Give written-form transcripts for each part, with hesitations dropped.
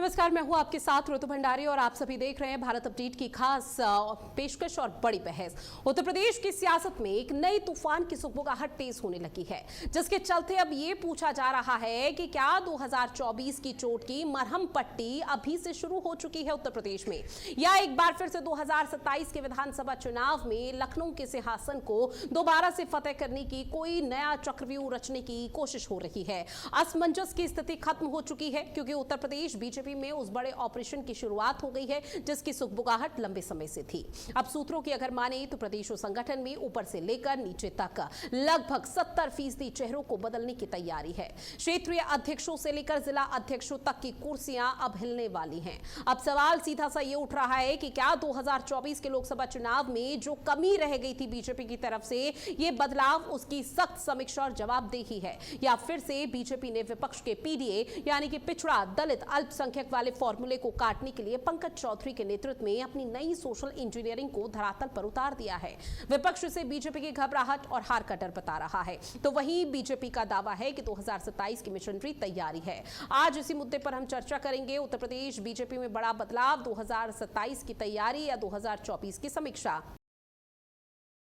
नमस्कार, मैं हूं आपके साथ ऋतु भंडारी और आप सभी देख रहे हैं भारत अपडेट की खास पेशकश और बड़ी बहस। उत्तर प्रदेश की सियासत में एक नई तूफान की सुगबुगाहट तेज होने लगी है, जिसके चलते अब ये पूछा जा रहा है कि क्या 2024 की चोट की मरहम पट्टी अभी से शुरू हो चुकी है उत्तर प्रदेश में, या एक बार फिर से 2027 के विधानसभा चुनाव में लखनऊ के सिंहासन को दोबारा से फतेह करने की कोई नया चक्रव्यूह रचने की कोशिश हो रही है। असमंजस की स्थिति खत्म हो चुकी है, क्योंकि उत्तर प्रदेश बीजेपी में उस बड़े ऑपरेशन की शुरुआत हो गई है जिसकी सुगबुगाहट लंबे समय से थी। अब सूत्रों की अगर माने तो प्रदेश संगठन में ऊपर से लेकर नीचे तक लगभग 70% चेहरों को बदलने की तैयारी है। क्षेत्रीय अध्यक्षों से लेकर जिला अध्यक्षों तक की कुर्सियां अब हिलने वाली हैं। अब सवाल सीधा सा ये उठ रहा है कि क्या 2024 के लोकसभा चुनाव में जो कमी रह गई थी बीजेपी की तरफ से, ये बदलाव उसकी सख्त समीक्षा और जवाबदेही है, या फिर से बीजेपी ने विपक्ष के पीडीए यानी कि पिछड़ा दलित अल्पसंख्यक वाले फॉर्मूले को काटने के लिए पंकज चौधरी के नेतृत्व में अपनी नई सोशल इंजीनियरिंग को धरातल पर उतार दिया है। विपक्ष से बीजेपी की घबराहट और हार का डर बता रहा है, तो वहीं बीजेपी का दावा है कि 2027 की मिशनरी तैयारी है। आज इसी मुद्दे पर हम चर्चा करेंगे। उत्तर प्रदेश बीजेपी में बड़ा बदलाव, 2027 की तैयारी या 2024 की समीक्षा।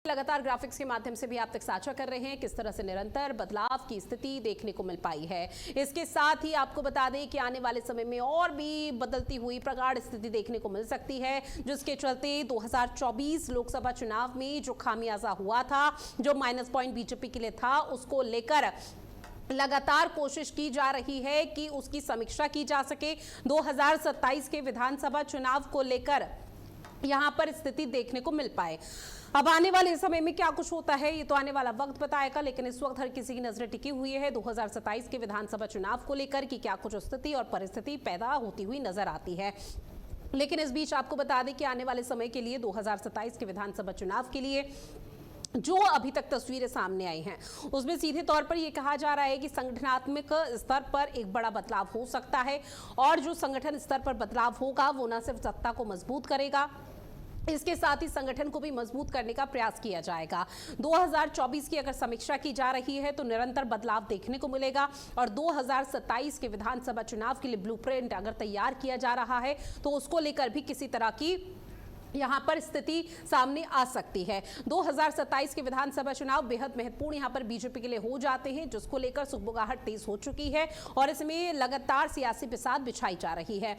लगातार ग्राफिक्स के माध्यम से भी आप तक साझा कर रहे हैं किस तरह से निरंतर बदलाव की स्थिति देखने को मिल पाई है। इसके साथ ही आपको बता दें कि आने वाले समय में और भी बदलती हुई प्रगाढ़ स्थिति देखने को मिल सकती है, जिसके चलते 2024 लोकसभा चुनाव में जो खामियाजा हुआ था, जो माइनस पॉइंट बीजेपी के लिए था, उसको लेकर लगातार कोशिश की जा रही है कि उसकी समीक्षा की जा सके। 2027 के विधानसभा चुनाव को लेकर यहां पर स्थिति देखने को मिल पाए। अब आने वाले समय में क्या कुछ होता है ये तो आने वाला वक्त बताएगा, लेकिन इस वक्त हर किसी की नजरें टिकी हुई है 2027 के विधानसभा चुनाव को लेकर कि क्या कुछ स्थिति और परिस्थिति पैदा होती हुई नजर आती है। लेकिन इस बीच आपको बता दें कि आने वाले समय के लिए 2027 के विधानसभा चुनाव के लिए जो अभी तक तस्वीरें सामने आई हैं, उसमें सीधे तौर पर यह कहा जा रहा है कि संगठनात्मक स्तर पर एक बड़ा बदलाव हो सकता है, और जो संगठन स्तर पर बदलाव होगा वो न सिर्फ सत्ता को मजबूत करेगा, इसके साथ ही संगठन को भी मजबूत करने का प्रयास किया जाएगा। 2024 की अगर समीक्षा की जा रही है तो निरंतर बदलाव देखने को मिलेगा, और 2027 के विधानसभा चुनाव के लिए ब्लूप्रिंट अगर तैयार किया जा रहा है तो उसको लेकर भी किसी तरह की यहां पर स्थिति सामने आ सकती है। 2027 के विधानसभा चुनाव बेहद महत्वपूर्ण यहां पर बीजेपी के लिए हो जाते हैं, जिसको लेकर सुगबुगाहट तेज हो चुकी है और इसमें लगातार सियासी बिसात बिछाई जा रही है।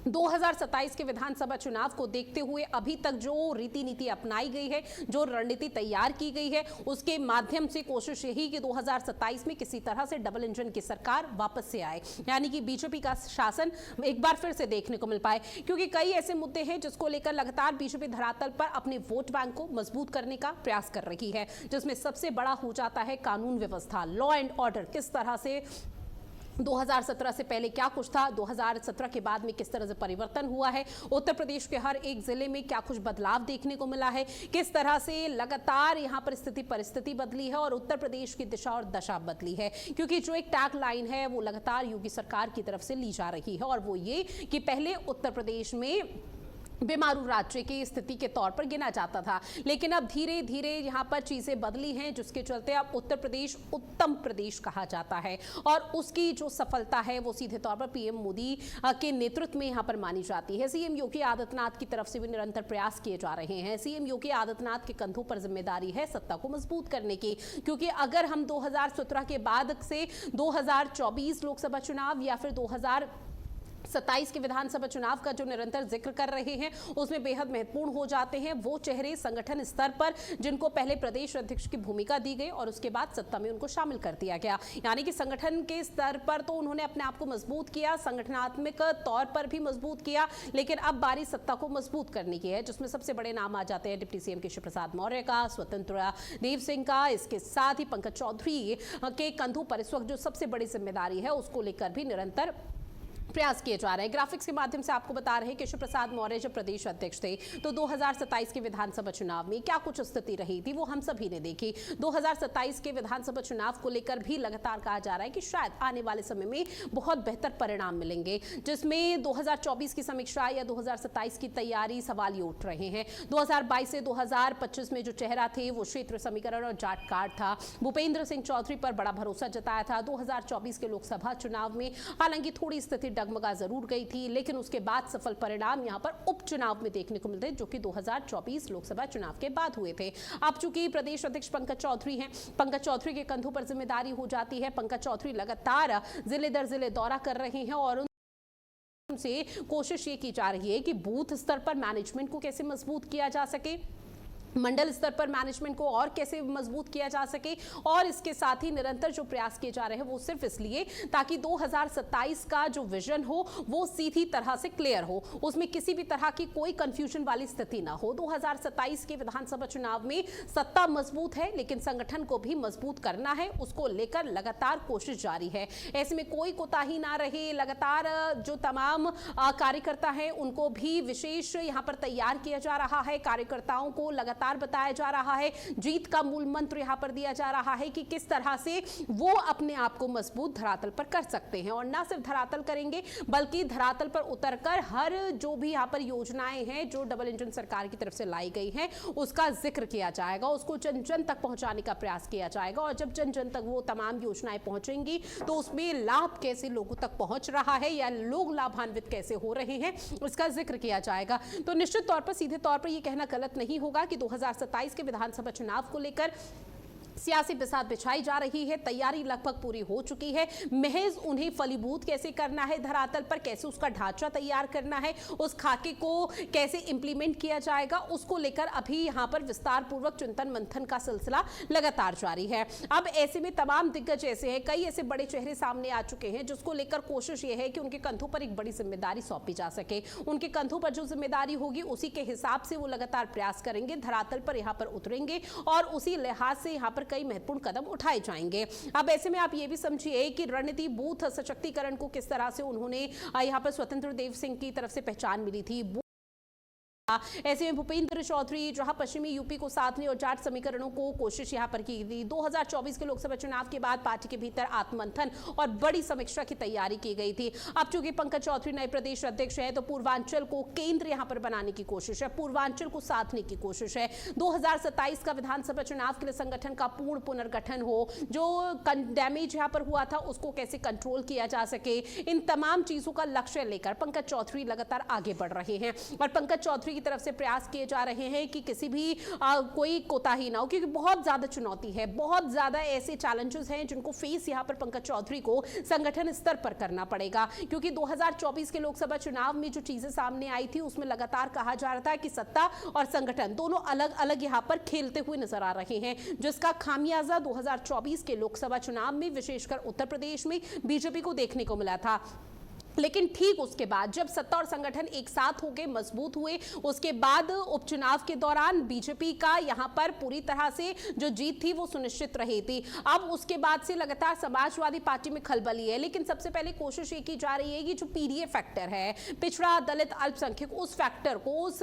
2027 के विधानसभा चुनाव को देखते हुए अभी तक जो रीति नीति अपनाई गई है, जो रणनीति तैयार की गई है, उसके माध्यम से कोशिश यही कि 2027 में किसी तरह से डबल इंजन की सरकार वापस से आए, यानी कि बीजेपी का शासन एक बार फिर से देखने को मिल पाए, क्योंकि कई ऐसे मुद्दे हैं जिसको लेकर लगातार बीजेपी धरातल पर अपने वोट बैंक को मजबूत करने का प्रयास कर रही है, जिसमें सबसे बड़ा हो जाता है कानून व्यवस्था, लॉ एंड ऑर्डर। किस तरह से 2017 से पहले क्या कुछ था, 2017 के बाद में किस तरह से परिवर्तन हुआ है, उत्तर प्रदेश के हर एक जिले में क्या कुछ बदलाव देखने को मिला है, किस तरह से लगातार यहां पर स्थिति परिस्थिति बदली है और उत्तर प्रदेश की दिशा और दशा बदली है। क्योंकि जो एक टैग लाइन है वो लगातार योगी सरकार की तरफ से ली जा रही है, और वो ये कि पहले उत्तर प्रदेश में बेमारू राज्य की स्थिति के तौर पर गिना जाता था, लेकिन अब धीरे धीरे यहाँ पर चीजें बदली हैं, जिसके चलते अब उत्तर प्रदेश उत्तम प्रदेश कहा जाता है, और उसकी जो सफलता है वो सीधे तौर पर पीएम मोदी के नेतृत्व में यहाँ पर मानी जाती है। सीएम योगी आदित्यनाथ की तरफ से भी निरंतर प्रयास किए जा रहे हैं। सीएम योगी आदित्यनाथ के कंधों पर जिम्मेदारी है सत्ता को मजबूत करने की, क्योंकि अगर हम 2017 के बाद से 2024 लोकसभा चुनाव या फिर 2027 के विधानसभा चुनाव का जो निरंतर जिक्र कर रहे हैं, उसमें बेहद महत्वपूर्ण हो जाते हैं वो चेहरे संगठन स्तर पर, जिनको पहले प्रदेश अध्यक्ष की भूमिका दी गई और उसके बाद सत्ता में उनको शामिल कर दिया गया। यानी कि संगठन के स्तर पर तो उन्होंने अपने आप को मजबूत किया, संगठनात्मक तौर पर भी मजबूत किया, लेकिन अब बारी सत्ता को मजबूत करने की है, जिसमें सबसे बड़े नाम आ जाते हैं डिप्टी सीएम केशव प्रसाद मौर्य का, स्वतंत्र देव सिंह का। इसके साथ ही पंकज चौधरी के कंधों पर इस वक्त जो सबसे बड़ी जिम्मेदारी है उसको लेकर भी निरंतर प्रयास किए जा रहे हैं। ग्राफिक्स के माध्यम से आपको बता रहे हैं केशव प्रसाद मौर्य जब प्रदेश अध्यक्ष थे तो 2027 के विधानसभा चुनाव में क्या कुछ स्थिति रही थी वो हम सभी ने देखी। 2027 के विधानसभा चुनाव को लेकर भी लगातार कहा जा रहा है कि शायद आने वाले समय में बहुत बेहतर परिणाम मिलेंगे, जिसमें 2024 की समीक्षा या 2027 की तैयारी सवाल ये उठ रहे हैं। 2022 से 2025 में जो चेहरा थे वो क्षेत्र समीकरण और जाट कार्ड था। भूपेंद्र सिंह चौधरी पर बड़ा भरोसा जताया था। 2024 के लोकसभा चुनाव में हालांकि थोड़ी स्थिति डगमगा जरूर गई थी, लेकिन उसके बाद सफल परिणाम यहां पर उपचुनाव में देखने को मिलते हैं, जो कि 2024 लोकसभा चुनाव के बाद हुए थे। अब चूंकि प्रदेश अध्यक्ष पंकज चौधरी हैं, पंकज चौधरी के कंधों पर जिम्मेदारी हो जाती है। पंकज चौधरी लगातार जिले दर जिले दौरा कर रहे हैं और से कोशिश ये की जा रही है कि बूथ स्तर पर मैनेजमेंट को कैसे मजबूत किया जा सके, मंडल स्तर पर मैनेजमेंट को और कैसे मजबूत किया जा सके, और इसके साथ ही निरंतर जो प्रयास किए जा रहे हैं वो सिर्फ इसलिए ताकि 2027 का जो विजन हो वो सीधी तरह से क्लियर हो, उसमें किसी भी तरह की कोई कंफ्यूजन वाली स्थिति ना हो। 2027 के विधानसभा चुनाव में सत्ता मजबूत है, लेकिन संगठन को भी मजबूत करना है, उसको लेकर लगातार कोशिश जारी है। ऐसे में कोई कोताही ना रहे, लगातार जो तमाम कार्यकर्ता हैं उनको भी विशेष यहाँ पर तैयार किया जा रहा है, कार्यकर्ताओं को लगातार बताया जा रहा है, जीत का मूल मंत्र यहां पर दिया जा रहा है कि किस तरह से वो अपने आप को मजबूत धरातल पर कर सकते हैं, और ना सिर्फ धरातल करेंगे बल्कि धरातल पर उतरकर हर जो भी यहां पर योजनाएं हैं जो डबल इंजन सरकार की तरफ से लाई गई हैं उसका जिक्र किया जाएगा, उसको जन जन तक पहुंचाने का प्रयास किया जाएगा, और जब जन जन तक वो तमाम योजनाएं पहुंचेंगी तो उसमें लाभ कैसे लोगों तक पहुंच रहा है या लोग लाभान्वित कैसे हो रहे हैं उसका जिक्र किया जाएगा। तो निश्चित तौर पर सीधे तौर पर यह कहना गलत नहीं होगा कि 2027 के विधानसभा चुनाव को लेकर सियासी बिसात बिछाई जा रही है, तैयारी लगभग पूरी हो चुकी है। महज उन्हें फलीभूत कैसे करना है धरातल पर, कैसे उसका ढांचा तैयार करना है, उस खाके को कैसे इंप्लीमेंट किया जाएगा, उसको लेकर अभी यहां पर विस्तार पूर्वक चिंतन मंथन का सिलसिला लगातार जारी है। अब ऐसे में तमाम दिग्गज ऐसे हैं, कई ऐसे बड़े चेहरे सामने आ चुके हैं जिसको लेकर कोशिश यह है कि उनके कंधों पर एक बड़ी जिम्मेदारी सौंपी जा सके, उनके कंधों पर जो जिम्मेदारी होगी उसी के हिसाब से वो लगातार प्रयास करेंगे, धरातल पर यहां पर उतरेंगे और उसी लिहाज से यहां पर कई महत्वपूर्ण कदम उठाए जाएंगे। अब ऐसे में आप ये भी समझिए कि रणनीति बूथ सशक्तिकरण को किस तरह से उन्होंने यहां पर स्वतंत्र देव सिंह की तरफ से पहचान मिली थी। ऐसे में भूपेंद्र चौधरी जहां पश्चिमी यूपी को साधने और जाट समीकरणों को कोशिश यहां पर की थी। 2024 के लोकसभा चुनाव के बाद पार्टी के भीतर आत्ममंथन और बड़ी समीक्षा की तैयारी की गई थी। अब चूंकि पंकज चौधरी नए प्रदेश अध्यक्ष हैं तो पूर्वांचल को केंद्र यहां पर बनाने की कोशिश है, पूर्वांचल को साधने की कोशिश है। 2027 का विधानसभा चुनाव के लिए संगठन का पूर्ण पुनर्गठन हो, जो डैमेज यहां पर हुआ था उसको कैसे कंट्रोल किया जा सके, इन तमाम चीजों का लक्ष्य लेकर पंकज चौधरी लगातार आगे बढ़ रहे हैं और पंकज चौधरी तरफ से प्रयास किए जा रहे हैं कि किसी भी कोई कोताही ना हो, क्योंकि बहुत ज्यादा चुनौती है, बहुत ज्यादा ऐसे चैलेंजेस हैं जिनको फेस यहां पर पंकज चौधरी को संगठन स्तर पर करना पड़ेगा। क्योंकि 2024 के लोकसभा चुनाव में जो चीजें सामने आई थी उसमें लगातार कहा जा रहा था कि सत्ता और संगठन दोनों अलग अलग यहां पर खेलते हुए नजर आ रहे हैं, जिसका खामियाजा 2024 के लोकसभा चुनाव में विशेषकर उत्तर प्रदेश में बीजेपी को देखने को मिला था। लेकिन ठीक उसके बाद जब सत्ता और संगठन एक साथ होकर मजबूत हुए, उसके बाद उपचुनाव के दौरान बीजेपी का यहां पर पूरी तरह से जो जीत थी वो सुनिश्चित रही थी। अब उसके बाद से लगातार समाजवादी पार्टी में खलबली है, लेकिन सबसे पहले कोशिश ये की जा रही है कि जो पीडीए फैक्टर है, पिछड़ा दलित अल्पसंख्यक, उस फैक्टर को, उस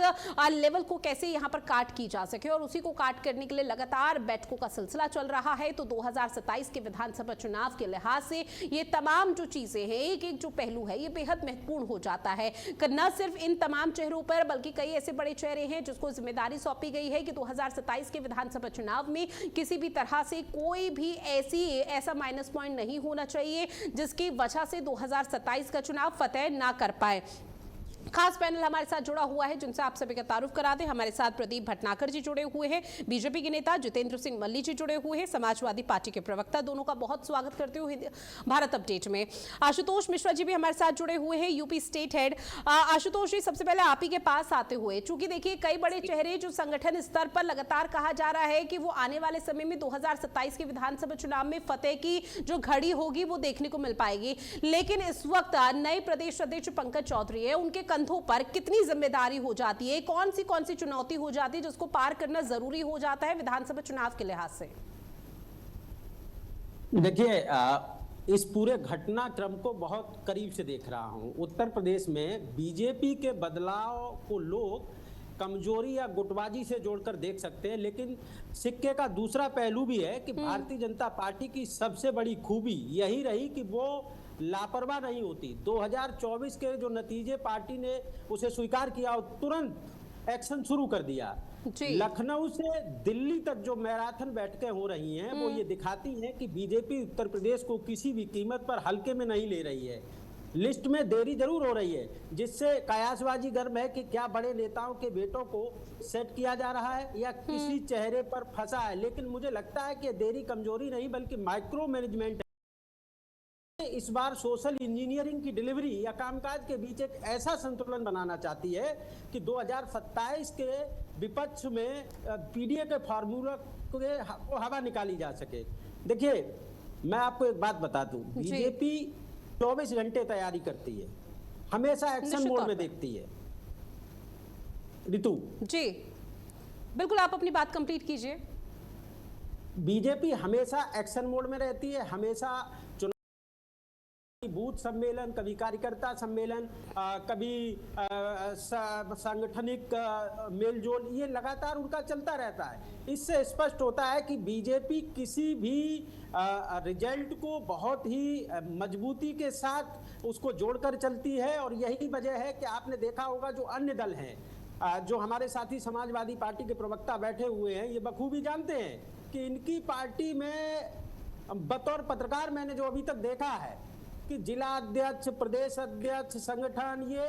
लेवल को कैसे यहां पर काट की जा सके, और उसी को काट करने के लिए लगातार बैठकों का सिलसिला चल रहा है। तो 2027 के विधानसभा चुनाव के लिहाज से ये तमाम जो चीजें हैं, एक एक जो पहलू है ये बेहद महत्वपूर्ण हो जाता है। न सिर्फ इन तमाम चेहरों पर बल्कि कई ऐसे बड़े चेहरे हैं जिसको जिम्मेदारी सौंपी गई है कि 2027 के विधानसभा चुनाव में किसी भी तरह से कोई भी ऐसा माइनस पॉइंट नहीं होना चाहिए जिसकी वजह से 2027 का चुनाव फतेह ना कर पाए। खास पैनल हमारे साथ जुड़ा हुआ है जिनसे आप सभी का तारुफ करा दें। हमारे साथ प्रदीप भटनागर जी जुड़े हुए हैं, बीजेपी के नेता जितेंद्र सिंह मल्ली जी जुड़े हुए हैं, समाजवादी पार्टी के प्रवक्ता। दोनों का बहुत स्वागत करते हुए भारत अपडेट में आशुतोष मिश्रा जी भी हमारे साथ जुड़े हुए हैं, यूपी स्टेट हेड। आशुतोष जी, सबसे पहले आप ही के पास आते हुए, चूंकि देखिए कई बड़े चेहरे जो संगठन स्तर पर लगातार कहा जा रहा है कि वो आने वाले समय में 2027 के विधानसभा चुनाव में फतेह की जो घड़ी होगी वो देखने को मिल पाएगी, लेकिन इस वक्त नए प्रदेश अध्यक्ष पंकज चौधरी है, उनके कंधों पर कितनी जिम्मेदारी हो जाती है, कौन सी चुनौती हो जाती है जिसको पार करना जरूरी हो जाता है विधानसभा चुनाव के लिहाज से? देखिए, इस पूरे घटनाक्रम को बहुत करीब से देख रहा हूं। उत्तर प्रदेश में बीजेपी के बदलाव को लोग कमजोरी या गुटबाजी से जोड़कर देख सकते हैं, लेकिन सिक्के का दूसरा पहलू भी है कि भारतीय जनता पार्टी की सबसे बड़ी खूबी यही रही कि वो लापरवाह नहीं होती। 2024 के जो नतीजे पार्टी ने उसे स्वीकार किया और तुरंत एक्शन शुरू कर दिया। लखनऊ से दिल्ली तक जो मैराथन बैठकें हो रही हैं वो ये दिखाती हैं कि बीजेपी उत्तर प्रदेश को किसी भी कीमत पर हल्के में नहीं ले रही है। लिस्ट में देरी जरूर हो रही है, जिससे कयासबाजी गर्म है कि क्या बड़े नेताओं के बेटों को सेट किया जा रहा है या किसी चेहरे पर फंसा है। लेकिन मुझे लगता है कि देरी कमजोरी नहीं बल्कि माइक्रो मैनेजमेंट है। इस बार सोशल इंजीनियरिंग की डिलीवरी या कामकाज के बीच एक ऐसा संतुलन बनाना चाहती है कि 2027 के विपक्ष में पीडीए के फार्मूला को हवा निकाली जा सके। देखिए, मैं आपको एक बात बता दूं, बीजेपी 24 घंटे तैयारी करती है, हमेशा एक्शन मोड में देखती है। रितु जी बिल्कुल, आप अपनी बात कंप्लीट कीजिए। बीजेपी हमेशा एक्शन मोड में रहती है, हमेशा बूथ सम्मेलन, कभी कार्यकर्ता सम्मेलन, कभी सांगठनिक मेलजोल, ये लगातार उनका चलता रहता है। इससे स्पष्ट होता है कि बीजेपी किसी भी रिजल्ट को बहुत ही मजबूती के साथ उसको जोड़कर चलती है। और यही वजह है कि आपने देखा होगा जो अन्य दल हैं, जो हमारे साथी समाजवादी पार्टी के प्रवक्ता बैठे हुए हैं, ये बखूबी जानते हैं कि इनकी पार्टी में बतौर पत्रकार मैंने जो अभी तक देखा है कि जिला अध्यक्ष, प्रदेश अध्यक्ष, संगठन, ये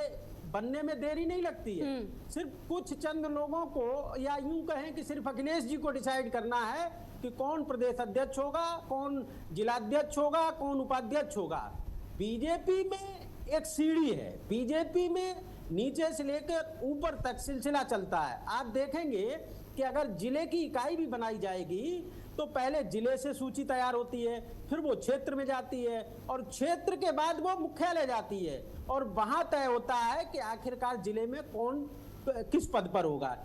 बनने में देरी नहीं लगती है। सिर्फ कुछ चंद लोगों को, या यूं कहें कि सिर्फ अखिलेश जी को डिसाइड करना है कि कौन प्रदेश अध्यक्ष होगा, कौन जिलाध्यक्ष होगा, कौन उपाध्यक्ष होगा। बीजेपी में एक सीढ़ी है, बीजेपी में नीचे से लेकर ऊपर तक सिलसिला चलता है। आप देखेंगे कि अगर जिले की इकाई भी बनाई जाएगी तो पहले जिले से सूची तैयार होती है, फिर वो क्षेत्र में जाती है और क्षेत्र के बाद वो मुख्यालय जाती है और वहां तय होता है कि आखिरकार जिले में कौन किस पद पर होगा।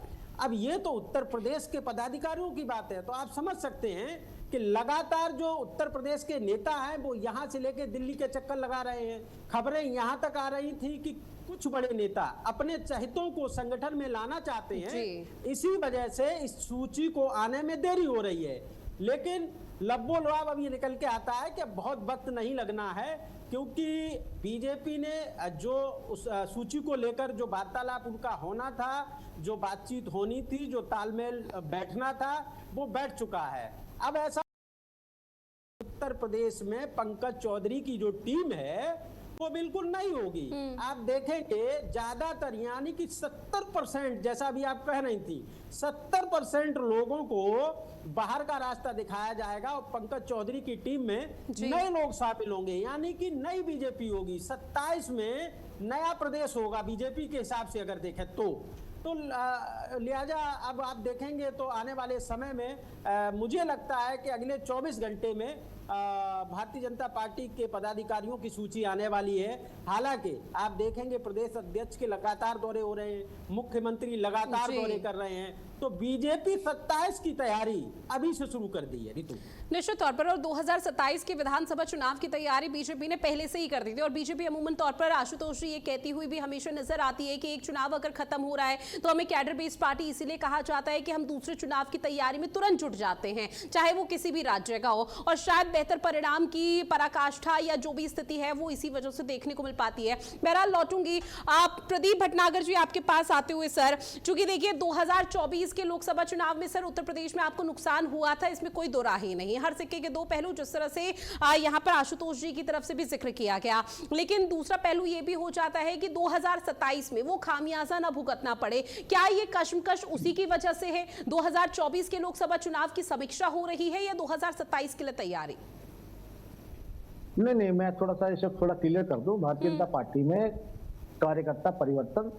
अब ये तो उत्तर प्रदेश के पदाधिकारियों की बात है, तो आप समझ सकते हैं कि लगातार जो उत्तर प्रदेश के नेता हैं वो यहां से लेकर दिल्ली के चक्कर लगा रहे हैं। खबरें यहां तक आ रही थी कि कुछ बड़े नेता अपने चहितों को संगठन में लाना चाहते हैं, इसी वजह से इस सूची को आने में देरी हो रही है। लेकिन लब्बो लुआब अब ये निकल के आता है कि बहुत वक्त नहीं लगना है, क्योंकि बीजेपी ने जो उस सूची को लेकर जो वार्तालाप उनका होना था, जो बातचीत होनी थी, जो तालमेल बैठना था, वो बैठ चुका है। अब ऐसा उत्तर प्रदेश में पंकज चौधरी की जो टीम है वो बिल्कुल नहीं होगी। आप देखेंगे ज्यादातर, यानी कि 70%, जैसा भी आप कह रही थी, 70% लोगों को बाहर का रास्ता दिखाया जाएगा और पंकज चौधरी की टीम में नए लोग शामिल होंगे, यानी कि नई बीजेपी होगी। 27 में नया प्रदेश होगा बीजेपी के हिसाब से अगर देखें तो लिहाजा अब आप देखेंगे तो आने वाले समय में मुझे लगता है कि अगले 24 घंटे में भारतीय जनता पार्टी के पदाधिकारियों की सूची आने वाली है। हालांकि आप देखेंगे प्रदेश अध्यक्ष के लगातार दौरे हो रहे हैं, मुख्यमंत्री लगातार दौरे कर रहे हैं, तो बीजेपी 27 की तैयारी अभी से शुरू कर दी है। रितु, निश्चित तौर पर, और 2027 के विधानसभा चुनाव की तैयारी बीजेपी ने पहले से ही कर दी थी। और बीजेपी अमूमन तौर पर, आशुतोष जी, ये कहती हुई भी हमेशा नजर आती है कि एक चुनाव अगर खत्म हो रहा है तो हमें कैडर बेस्ड पार्टी इसीलिए कहा जाता है कि हम दूसरे चुनाव की तैयारी में तुरंत जुट जाते हैं, चाहे वो किसी भी राज्य का हो, और शायद बेहतर परिणाम की पराकाष्ठा या जो भी स्थिति है वो इसी वजह से देखने को मिल पाती है। बहरहाल लौटूंगी आप प्रदीप भटनागर जी आपके पास आते हुए। सर, चूंकि देखिए 2024 के लोकसभा चुनाव में सर उत्तर प्रदेश में आपको नुकसान हुआ था, इसमें कोई दो राह ही नहीं, हर सिक्के के दो पहलू, जिस तरह से यहां पर आशुतोष जी की तरफ से भी जिक्र किया गया। लेकिन दूसरा पहलू यह भी हो जाता है कि 2027 में वो खामियाजा ना भुगतना पड़े। क्या ये कश्मकश उसी की वजह से है? 2024 के लोकसभा चुनाव की समीक्षा हो रही है या 2027 के लिए तैयारी? नहीं, मैं थोड़ा सा इसे थोड़ा क्लियर कर दूं। भारतीय जनता पार्टी में कार्यकर्ता परिवर्तन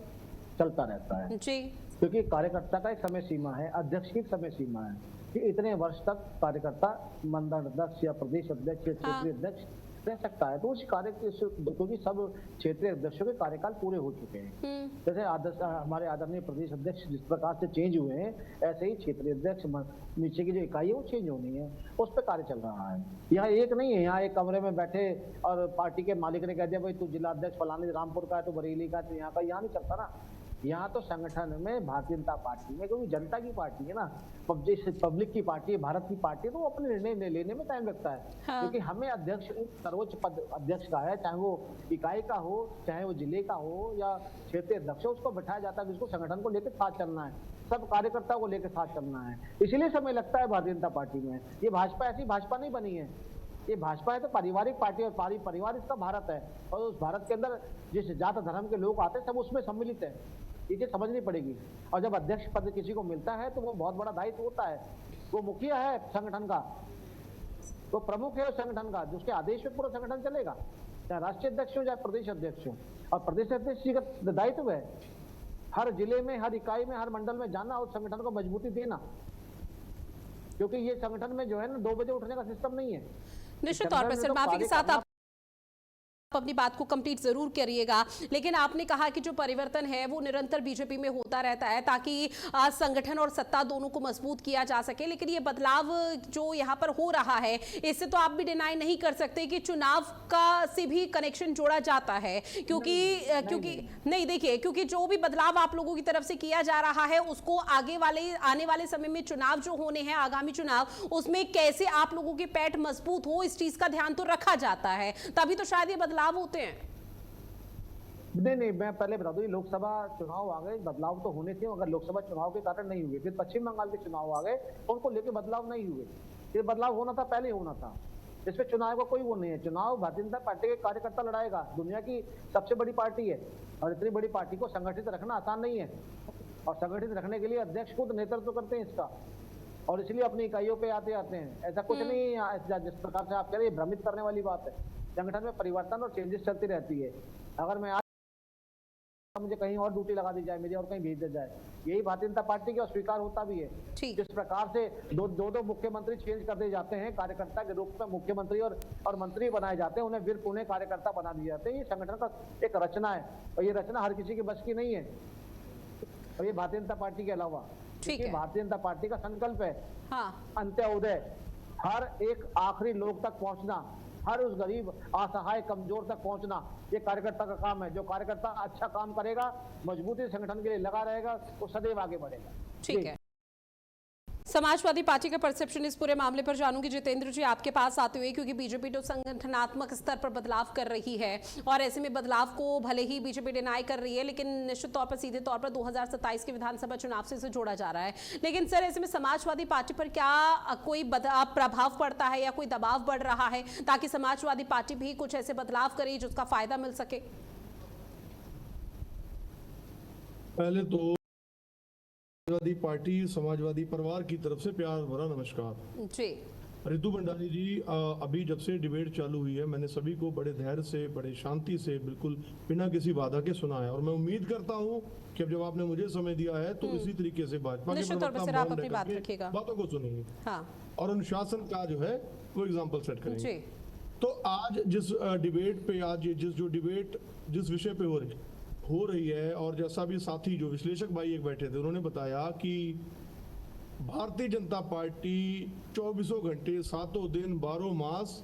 चलता रहता है जी, क्योंकि कार्यकर्ता का एक समय सीमा है, अध्यक्ष की समय सीमा है कि इतने वर्ष तक कार्यकर्ता मंडल अध्यक्ष या प्रदेश अध्यक्ष या क्षेत्रीय अध्यक्ष रह सकता है। तो उस कार्य, क्योंकि सब क्षेत्रीय अध्यक्षों के कार्यकाल पूरे हो चुके हैं, जैसे हमारे आदरणीय प्रदेश अध्यक्ष जिस प्रकार से चेंज हुए हैं, ऐसे ही क्षेत्रीय अध्यक्ष नीचे की जो इकाई है वो चेंज होनी है, उस पर कार्य चल रहा है। यहाँ एक नहीं है, यहाँ एक कमरे में बैठे और पार्टी के मालिक ने कह दिया भाई तू जिला अध्यक्ष फलाने रामपुर का है, तो बरेली का, तो यहाँ का, यहाँ नहीं चलता ना। यहाँ तो संगठन में भारतीय जनता पार्टी में, क्योंकि जनता की पार्टी है ना, पब्लिक की पार्टी है, भारत की पार्टी है, तो वो अपने निर्णय लेने में टाइम लगता है। क्योंकि हमें अध्यक्ष, सर्वोच्च पद अध्यक्ष का है, चाहे वो इकाई का हो, चाहे वो जिले का हो या क्षेत्रीय अध्यक्ष हो, उसको बैठाया जाता है, जिसको संगठन को लेकर साथ चलना है, सब कार्यकर्ता को लेकर साथ चलना है। इसीलिए समय लगता है भारतीय जनता पार्टी में। ये भाजपा ऐसी भाजपा नहीं बनी है ये भाजपा है तो पारिवारिक पार्टी, और परिवार इसका भारत है, और उस भारत के अंदर जिस जात धर्म के लोग आते हैं सब उसमें सम्मिलित है। ये चीज समझनी पड़ेगी। और जब अध्यक्ष पद किसी को मिलता है तो वो बहुत बड़ा दायित्व होता है। वो मुखिया है संगठन का, वो प्रमुख है उस संगठन का, जिसके आदेश पे पूरा संगठन चलेगा, चाहे राष्ट्रीय अध्यक्ष हो चाहे प्रदेश अध्यक्ष हो। और प्रदेश अध्यक्ष जी का दायित्व है हर जिले में, हर इकाई में, हर मंडल में जाना और संगठन को मजबूती देना, क्योंकि ये संगठन में जो है ना 2 बजे उठने का सिस्टम नहीं है। निश्चित तौर पर सर, माफी के साथ आप अपनी बात को कंप्लीट जरूर करिएगा, लेकिन आपने कहा कि जो परिवर्तन है वो निरंतर बीजेपी में होता रहता है ताकि संगठन और सत्ता दोनों को मजबूत किया जा सके, लेकिन ये बदलाव जो यहाँ पर हो रहा है इससे तो आप भी डिनाई नहीं कर सकते कि चुनाव का से भी कनेक्शन जोड़ा जाता है, क्योंकि नहीं देखिए, क्योंकि जो भी बदलाव आप लोगों की तरफ से किया जा रहा है उसको आने वाले समय में चुनाव जो होने हैं, आगामी चुनाव, उसमें कैसे आप लोगों के पैठ मजबूत हो इस चीज का ध्यान तो रखा जाता है, तभी तो शायद ये बदलाव होते हैं। नहीं, मैं पहले बता दूं, लोकसभा चुनाव आ गए, बदलाव तो होने थे, अगर लोकसभा चुनाव के कारण नहीं हुए, फिर पश्चिम बंगाल के चुनाव आ गए, उनको लेके बदलाव नहीं हुए। ये बदलाव होना था, पहले होना था, इस पे चुनाव का कोई वो नहीं है। चुनाव भारतीय जनता पार्टी के कार्यकर्ता लड़ाएगा, दुनिया की सबसे बड़ी पार्टी है, और इतनी बड़ी पार्टी को संगठित रखना आसान नहीं है, और संगठित रखने के लिए अध्यक्ष खुद नेतृत्व करते हैं इसका, और इसलिए अपनी इकाइयों पे आते हैं। ऐसा कुछ नहीं जिस प्रकार से आप कह रहे हैं, भ्रमित करने वाली बात है। संगठन में परिवर्तन और चेंजेस चलती रहती है। अगर मैं आज मुझे कहीं और ड्यूटी लगा दी जाए मेरी, और कहीं भेज दिया जाए, यही भारतीय जनता पार्टी की अस्वीकार होता भी है। जिस प्रकार से दो मुख्यमंत्री चेंज कर दिए जाते हैं, कार्यकर्ता के रूप में मुख्यमंत्री और मंत्री बनाए जाते हैं, उन्हें वीर पुणे कार्यकर्ता बना दिए जाते हैं। ये संगठन का एक रचना है, और ये रचना हर किसी के बस की नहीं है, और ये भारतीय जनता पार्टी के अलावा, भारतीय जनता पार्टी का संकल्प है अंत्योदय, हर एक आखिरी लोग तक पहुंचना, हर उस गरीब, असहाय, कमजोर तक पहुंचना, ये कार्यकर्ता का काम है। जो कार्यकर्ता अच्छा काम करेगा, मजबूती संगठन के लिए लगा रहेगा, वो सदैव आगे बढ़ेगा। ठीक है, समाजवादी पार्टी का परसेप्शन इस पूरे मामले पर जानूंगी जितेंद्र जी आपके पास आते हुए, क्योंकि बीजेपी तो संगठनात्मक स्तर पर बदलाव कर रही है, और ऐसे में बदलाव को भले ही बीजेपी डिनाई कर रही है, लेकिन निश्चित तौर पर सीधे तौर पर 2027 के विधानसभा चुनाव से इसे जोड़ा जा रहा है। लेकिन सर, ऐसे में समाजवादी पार्टी पर क्या कोई प्रभाव पड़ता है या कोई दबाव बढ़ रहा है ताकि समाजवादी पार्टी भी कुछ ऐसे बदलाव करे जिसका फायदा मिल सके? पहले तो समाजवादी पार्टी, समाजवादी परिवार की तरफ से प्यार भरा नमस्कार जी। रितु भंडारी जी, अभी जब से डिबेट चालू हुई है, मैंने सभी को बड़े धैर्य से, बड़े शांति से, बिल्कुल बिना किसी बाधा के सुना है, और मैं उम्मीद करता हूं कि अब जब आपने मुझे समय दिया है तो इसी तरीके से भाजपा के बातों को सुनेंगे, और अनुशासन का जो है वो एग्जाम्पल सेट करेंगे। तो आज जिस डिबेट पे, आज जिस विषय पे हो रही है, और जैसा भी साथी जो विश्लेषक भाई एक बैठे थे, उन्होंने बताया कि भारतीय जनता पार्टी 24 घंटे 7 दिन 12 मास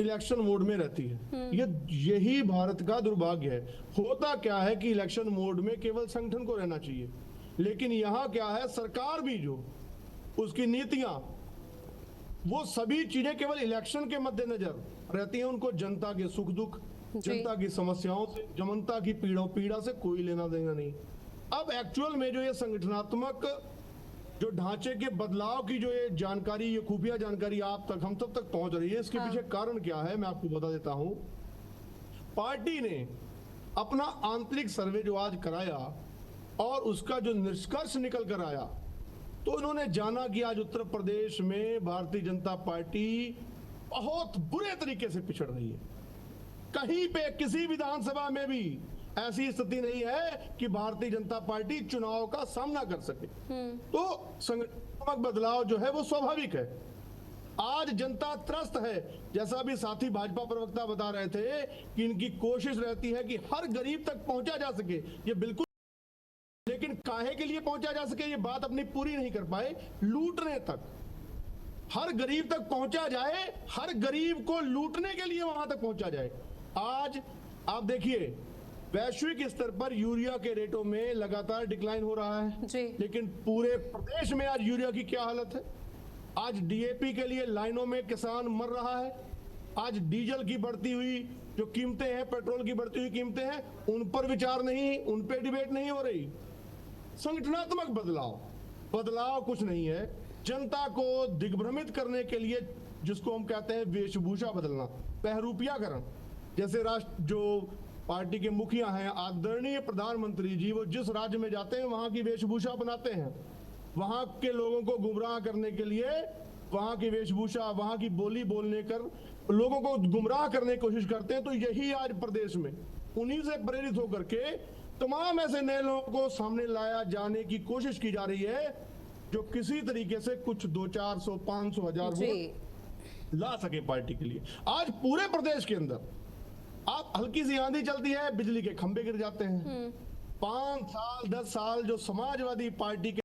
इलेक्शन मोड में रहती है। यही भारत का दुर्भाग्य है। होता क्या है कि इलेक्शन मोड में केवल संगठन को रहना चाहिए, लेकिन यहाँ क्या है, सरकार भी जो उसकी नीतियां, वो सभी चीजें केवल इलेक्शन के मद्देनजर रहती हैं। उनको जनता के सुख दुख, जनता की समस्याओं से, जनता की पीड़ा से कोई लेना देना नहीं। अब एक्चुअल में जो ये संगठनात्मक जो ढांचे के बदलाव की जो ये जानकारी, ये खुफिया जानकारी आप तक, हम सब तक पहुंच रही है, इसके पीछे कारण क्या है मैं आपको बता देता हूं। पार्टी ने अपना आंतरिक सर्वे जो आज कराया, और उसका जो निष्कर्ष निकल कर आया, तो उन्होंने जाना कि आज उत्तर प्रदेश में भारतीय जनता पार्टी बहुत बुरे तरीके से पिछड़ रही है। कहीं पे किसी विधानसभा में भी ऐसी स्थिति नहीं है कि भारतीय जनता पार्टी चुनाव का सामना कर सके। तो संगठनात्मक बदलाव जो है वो स्वाभाविक है। आज जनता त्रस्त है, जैसा भी साथी भाजपा प्रवक्ता बता रहे थे कि इनकी कोशिश रहती है कि हर गरीब तक पहुंचा जा सके, ये बिल्कुल, लेकिन काहे के लिए पहुंचा जा सके ये बात अपनी पूरी नहीं कर पाए। लूटने तक, हर गरीब तक पहुंचा जाए, हर गरीब को लूटने के लिए वहां तक पहुंचा जाए। आज आप देखिए, वैश्विक स्तर पर यूरिया के रेटों में लगातार डिक्लाइन हो रहा है जी। लेकिन पूरे प्रदेश में आज यूरिया की क्या हालत है। आज डीएपी के लिए लाइनों में किसान मर रहा है। आज डीजल की बढ़ती हुई जो कीमतें हैं, पेट्रोल की बढ़ती हुई कीमतें हैं, उन पर विचार नहीं, उन पर डिबेट नहीं हो रही। संगठनात्मक बदलाव कुछ नहीं है। जनता को दिग्भ्रमित करने के लिए जिसको हम कहते हैं वेशभूषा बदलना, बहरूपियाकरण। जैसे राष्ट्र जो पार्टी के मुखिया हैं, आदरणीय प्रधानमंत्री जी, वो जिस राज्य में जाते हैं वहां की वेशभूषा अपनाते हैं, वहां के लोगों को गुमराह करने के लिए वहां की वेशभूषा, वहां की बोली बोलने कर लोगों को गुमराह करने की कोशिश करते हैं। तो यही आज प्रदेश में उन्हीं से प्रेरित होकर के तमाम ऐसे नए लोगों को सामने लाया जाने की कोशिश की जा रही है, जो किसी तरीके से कुछ 200-400, 500, 1000 वोट ला सके पार्टी के लिए। आज पूरे प्रदेश के अंदर आप हल्की सी आंधी चलती है, बिजली के खंभे गिर जाते हैं। 5 साल 10 साल जो समाजवादी पार्टी के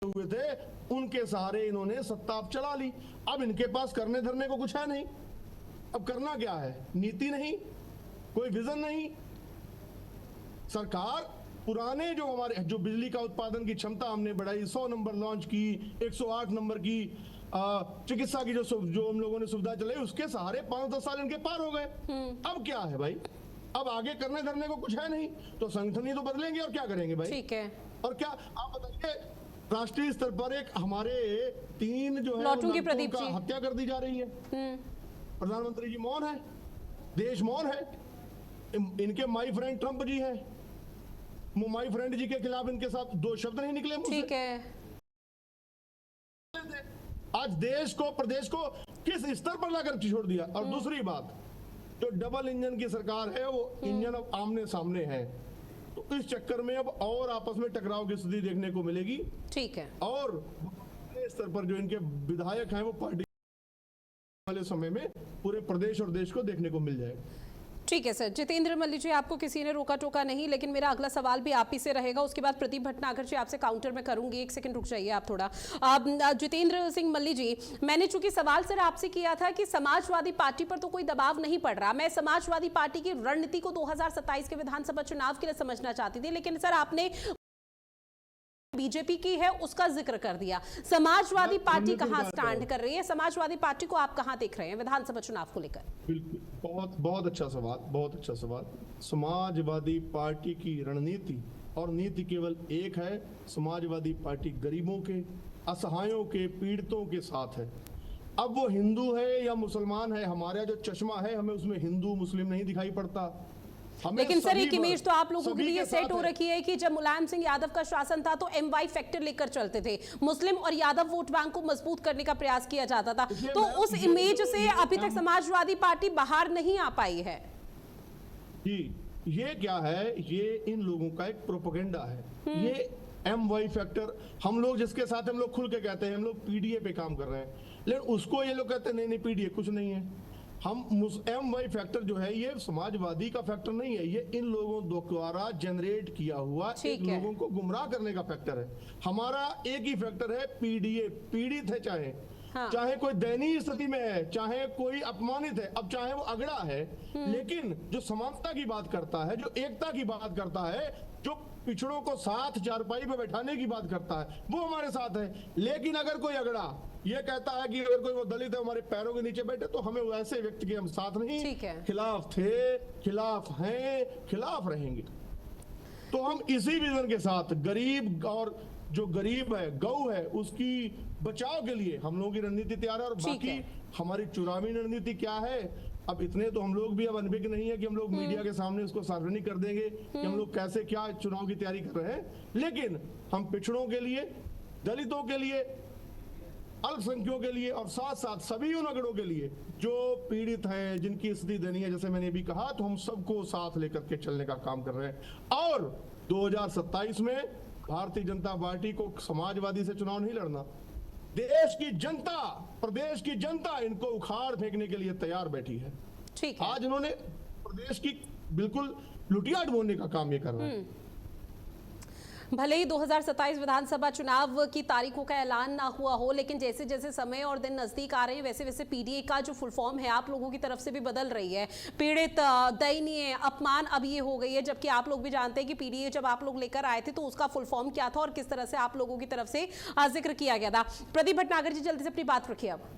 हुए थे, उनके सहारे इन्होंने सत्ता चला ली। अब इनके पास करने धरने को कुछ है नहीं। अब करना क्या है? नीति नहीं, कोई विजन नहीं। सरकार पुराने जो हमारे जो बिजली का उत्पादन की क्षमता हमने बढ़ाई, 100 नंबर लॉन्च की, 108 नंबर की चिकित्सा की जो हम लोगों ने सुविधा चलाई, उसके सहारे 5-10 साल इनके पार हो गए। अब क्या है भाई? अब आगे करने धरने को कुछ है नहीं, तो संगठन ही तो बदलेंगे और क्या करेंगे भाई? ठीक है। और क्या आप बताइए, राष्ट्रीय स्तर पर एक हमारे 3 जो है प्रदीप जी हत्या कर दी जा रही है। प्रधानमंत्री जी मौन है, देश मौन है। इनके माई फ्रेंड ट्रंप जी हैं, माई फ्रेंड जी के खिलाफ इनके साथ 2 शब्द नहीं निकले मुझसे। ठीक है। आज देश को, प्रदेश को किस स्तर पर लाकर छोड़ दिया। और दूसरी बात, जो डबल इंजन की सरकार है, वो इंजन अब आमने सामने है, तो इस चक्कर में अब और आपस में टकराव की स्थिति देखने को मिलेगी। ठीक है। और स्तर पर जो इनके विधायक हैं, वो पार्टी वाले समय में पूरे प्रदेश और देश को देखने को मिल जाएगा। ठीक है सर। जितेंद्र मल्ली जी, आपको किसी ने रोका टोका नहीं, लेकिन मेरा अगला सवाल भी आप ही से रहेगा। उसके बाद प्रदीप भटनागर जी आपसे काउंटर में करूंगी। 1 सेकंड रुक जाइए आप थोड़ा। जितेंद्र सिंह मल्ली जी, मैंने चूंकि सवाल सर आपसे किया था कि समाजवादी पार्टी पर तो कोई दबाव नहीं पड़ रहा, मैं समाजवादी पार्टी की रणनीति को 2027 के विधानसभा चुनाव के लिए समझना चाहती थी, लेकिन सर आपने बीजेपी की है उसका जिक्र कर दिया। समाजवादी पार्टी कहां स्टैंड कर रही है? समाजवादी पार्टी को आप कहां देख रहे हैं विधानसभा चुनाव को लेकर? बिल्कुल, बहुत अच्छा सवाल, बहुत अच्छा सवाल। समाजवादी पार्टी की रणनीति और नीति केवल एक है। समाजवादी पार्टी गरीबों के, असहायों के, पीड़ितों के साथ है। अब वो हिंदू है या मुसलमान है, हमारा जो चश्मा है, हमें उसमें हिंदू मुस्लिम नहीं दिखाई पड़ता। लेकिन सर एक इमेज तो आप लोगों के लिए सेट हो रखी है कि जब मुलायम सिंह यादव का शासन था तो MY फैक्टर लेकर चलते थे, मुस्लिम और यादव वोट बैंक को मजबूत करने का प्रयास किया जाता था, तो उस इमेज से अभी तक समाजवादी पार्टी बाहर नहीं आ पाई है। जी, ये क्या है? ये इन लोगों का एक प्रोपेगेंडा है। ये MY फैक्टर, हम लोग जिसके साथ हम लोग खुल के कहते हैं हम लोग PDA पे काम कर रहे हैं, लेकिन उसको ये लोग कहते हैं नहीं PDA कुछ नहीं है। हम MY फैक्टर जो है, ये समाजवादी का फैक्टर नहीं है, ये इन लोगों द्वारा जनरेट किया हुआ एक लोगों को गुमराह करने का फैक्टर है। हमारा एक ही फैक्टर है PDA, पीड़ित है चाहे चाहे कोई दयनीय स्थिति में है, चाहे कोई अपमानित है, अब चाहे वो अगड़ा है, लेकिन जो समानता की बात करता है, जो एकता की बात करता है, जो पिछड़ों को साथ चारपाई पे बैठाने की बात करता है, वो हमारे साथ है। लेकिन अगर कोई अगड़ा ये कहता है कि अगर कोई वो दलित है हमारे पैरों के नीचे बैठे, तो हमें वैसे व्यक्ति के हम साथ नहीं, खिलाफ थे, खिलाफ हैं, खिलाफ रहेंगे। तो हम इसी विजन के साथ गरीब, और जो गरीब है, गौ है, उसकी बचाव के लिए हम लोगों की रणनीति तैयार है। और बाकी हमारी चुनावी रणनीति क्या है, अब इतने तो हम लोग भी अब अनभिज्ञ नहीं है कि हम लोग मीडिया के सामने उसको सार्वजनिक कर देंगे कि हम लोग कैसे क्या चुनाव की तैयारी कर रहे हैं। लेकिन हम पिछड़ों के लिए, दलितों के लिए, अल्पसंख्यकों के लिए और साथ साथ सभी उन अगड़ों के लिए जो पीड़ित हैं, जिनकी स्थिति दयनीय है, जैसे मैंने भी कहा, तो हम सबको साथ लेकर के चलने का काम कर रहे हैं। और 2027 में भारतीय जनता पार्टी को समाजवादी से चुनाव नहीं लड़ना। देश की जनता, प्रदेश की जनता इनको उखाड़ फेंकने के लिए तैयार बैठी है। ठीक है। आज इन्होंने प्रदेश की बिल्कुल लुटियाट बोलने का काम ये कर रहे हैं। भले ही 2027 विधानसभा चुनाव की तारीखों का ऐलान ना हुआ हो, लेकिन जैसे जैसे समय और दिन नजदीक आ रहे हैं, वैसे वैसे PDA का जो फुल फॉर्म है आप लोगों की तरफ से भी बदल रही है। पीड़ित, दयनीय, अपमान अब ये हो गई है, जबकि आप लोग भी जानते हैं कि PDA जब आप लोग लेकर आए थे तो उसका फुल फॉर्म क्या था और किस तरह से आप लोगों की तरफ से जिक्र किया गया था। प्रदीप भटनागर जी, जल्दी से अपनी बात रखिए अब।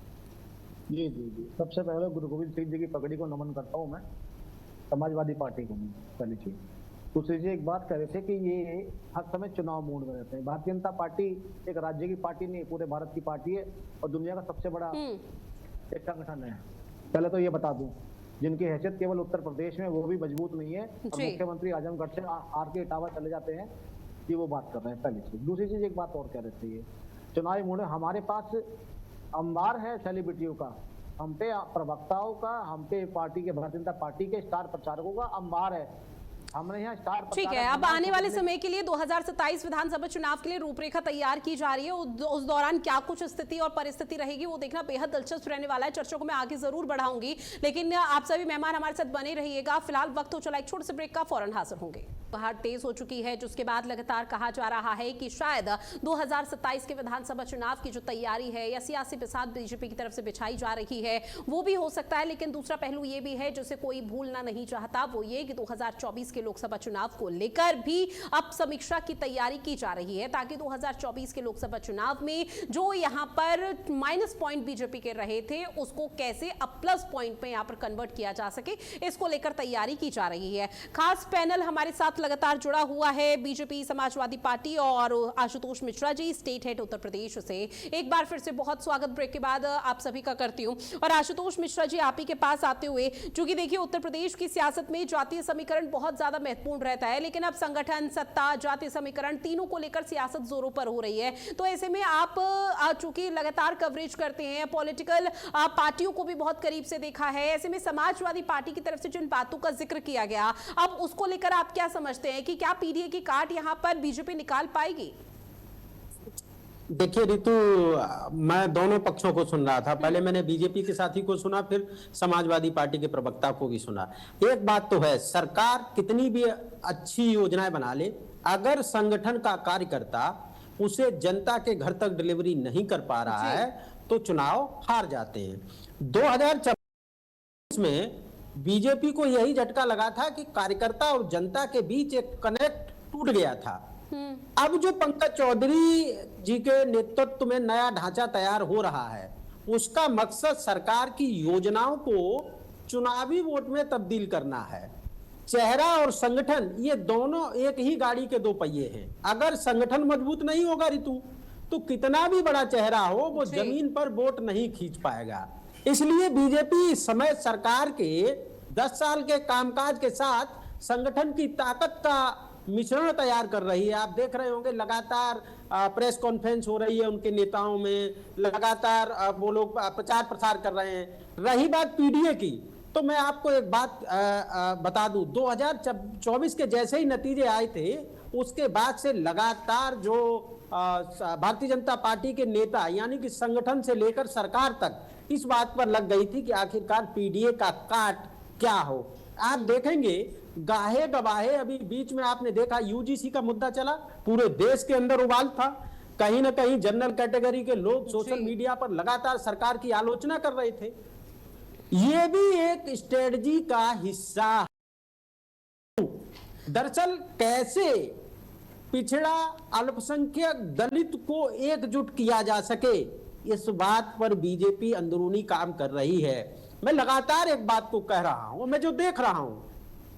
जी जी जी, सबसे पहले गुरु गोविंद सिंह जी की पगड़ी को नमन करता हूँ मैं, समाजवादी पार्टी को पहली चीज। दूसरी जी एक बात कह रहे थे कि ये हर समय चुनाव मोड में रहते हैं। भारतीय जनता पार्टी एक राज्य की पार्टी नहीं, पूरे भारत की पार्टी है और दुनिया का सबसे बड़ा एक संगठन है। पहले तो ये बता दूं, जिनकी हैसियत केवल उत्तर प्रदेश में वो भी मजबूत नहीं है और मुख्यमंत्री आजमगढ़ से आर के इटावा चले जाते हैं, ये वो बात कर रहे हैं पहली चीज। दूसरी चीज एक बात और कह रहे थे, ये चुनावी मोड हमारे पास अंबार है सेलिब्रिटियों का, हम पे प्रवक्ताओं का, हम पे पार्टी के भारतीय जनता पार्टी के स्टार प्रचारकों का अंबार है। हमने यहाँ स्टार ठीक है, अब आने वाले समय के लिए 2027 विधानसभा चुनाव के लिए रूपरेखा तैयार की जा रही है। उस दौरान क्या कुछ स्थिति और परिस्थिति रहेगी वो देखना बेहद दिलचस्प रहने वाला है। चर्चा को मैं आगे जरूर बढ़ाऊंगी, लेकिन आप सभी मेहमान हमारे साथ बने रहिएगा। फिलहाल वक्त हो चला एक छोटे से ब्रेक का, फौरन हाजिर होंगे। बाहर तेज हो चुकी है, जिसके बाद लगातार कहा जा रहा है कि शायद 2027 के विधानसभा चुनाव की जो तैयारी है या सियासी बिसात बीजेपी की तरफ से बिछाई जा रही है वो भी हो सकता है। लेकिन दूसरा पहलू ये भी है जिसे कोई भूलना नहीं चाहता, वो ये कि 2024 के लोकसभा चुनाव को लेकर भी अब समीक्षा की तैयारी की जा रही है, ताकि 2024 के लोकसभा चुनाव में जो यहां पर माइनस पॉइंट बीजेपी के रहे थे उसको कैसे अब प्लस पॉइंट में यहां पर कन्वर्ट किया जा सके, इसको लेकर तैयारी की जा रही है। खास पैनल हमारे साथ लगातार जुड़ा हुआ है, बीजेपी, समाजवादी पार्टी और आशुतोष मिश्रा जी, स्टेट हेड उत्तर प्रदेश से। एक बार फिर से बहुत स्वागत ब्रेक के बाद आप सभी का करती हूं। और आशुतोष मिश्रा जी, आप ही के पास आते हुए, चूंकि देखिए उत्तर प्रदेश की सियासत में जातीय समीकरण बहुत ज्यादा महत्वपूर्ण रहता है, लेकिन अब संगठन, सत्ता, जातीय समीकरण तीनों को लेकर सियासत जोरों पर हो रही है। तो ऐसे में आप चूंकि लगातार कवरेज करते हैं, पॉलिटिकल पार्टियों को भी बहुत करीब से देखा है, ऐसे में समाजवादी पार्टी की तरफ से जिन बातों का जिक्र किया गया, अब उसको लेकर आप क्या समझते हैं कि क्या पीडीए की काट यहां पर बीजेपी निकाल पाएगी? देखिए रितु, मैं दोनों पक्षों को सुन रहा था। पहले मैंने बीजेपी के साथी को सुना, फिर समाजवादी पार्टी के प्रवक्ता को भी सुना। एक बात तो है, सरकार कितनी भी अच्छी योजनाएं बना ले, अगर संगठन का कार्यकर्ता उसे जनता के घर तक डिलीवरी नहीं कर पा रहा है तो चुनाव हार जाते हैं। 2024 में बीजेपी को यही झटका लगा था कि कार्यकर्ता और जनता के बीच एक कनेक्ट टूट गया था। अब जो पंकज चौधरी जी के नेतृत्व में नया ढांचा तैयार हो रहा है, उसका मकसद सरकार की योजनाओं को चुनावी वोट में तब्दील करना है। चेहरा और संगठन, ये दोनों एक ही गाड़ी के दो पहिए हैं। अगर संगठन मजबूत नहीं होगा रितु, तो कितना भी बड़ा चेहरा हो, वो जमीन पर वोट नहीं खींच पाएगा। इसलिए बीजेपी इस समय सरकार के 10 साल के कामकाज के साथ संगठन की ताकत का मिश्रण तैयार कर रही है। आप देख रहे होंगे लगातार प्रेस कॉन्फ्रेंस हो रही है उनके नेताओं में, लगातार वो लोग प्रचार प्रसार कर रहे हैं। रही बात पीडीए की, तो मैं आपको एक बात बता दूं, 2024 के जैसे ही नतीजे आए थे, उसके बाद से लगातार जो भारतीय जनता पार्टी के नेता यानी कि संगठन से लेकर सरकार तक इस बात पर लग गई थी कि आखिरकार पीडीए का काट क्या हो। आप देखेंगे गाहे गवाहे, अभी बीच में आपने देखा यूजीसी का मुद्दा चला, पूरे देश के अंदर उबाल था। कहीं ना कहीं जनरल कैटेगरी के लोग सोशल मीडिया पर लगातार सरकार की आलोचना कर रहे थे। ये भी एक स्ट्रेटजी का हिस्सा है। दरअसल कैसे पिछड़ा, अल्पसंख्यक, दलित को एकजुट किया जा सके, इस बात पर बीजेपी अंदरूनी काम कर रही है। मैं लगातार एक बात को कह रहा हूं, मैं जो देख रहा हूं,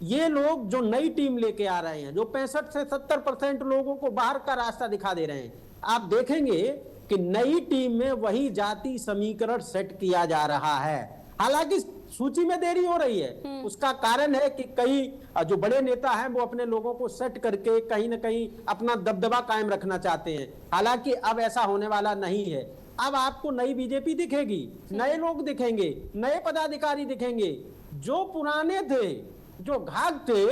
ये लोग जो नई टीम लेके आ रहे हैं, जो 65 से 70% लोगों को बाहर का रास्ता दिखा दे रहे हैं, आप देखेंगे कि नई टीम में वही जाति समीकरण सेट किया जा रहा है। हालांकि सूची में देरी हो रही है, उसका कारण है कि कई जो बड़े नेता हैं वो अपने लोगों को सेट करके कहीं ना कहीं अपना दबदबा कायम रखना चाहते हैं। हालांकि अब ऐसा होने वाला नहीं है। अब आपको नई बीजेपी दिखेगी, नए लोग दिखेंगे, नए पदाधिकारी दिखेंगे। जो पुराने थे, जो घात थे,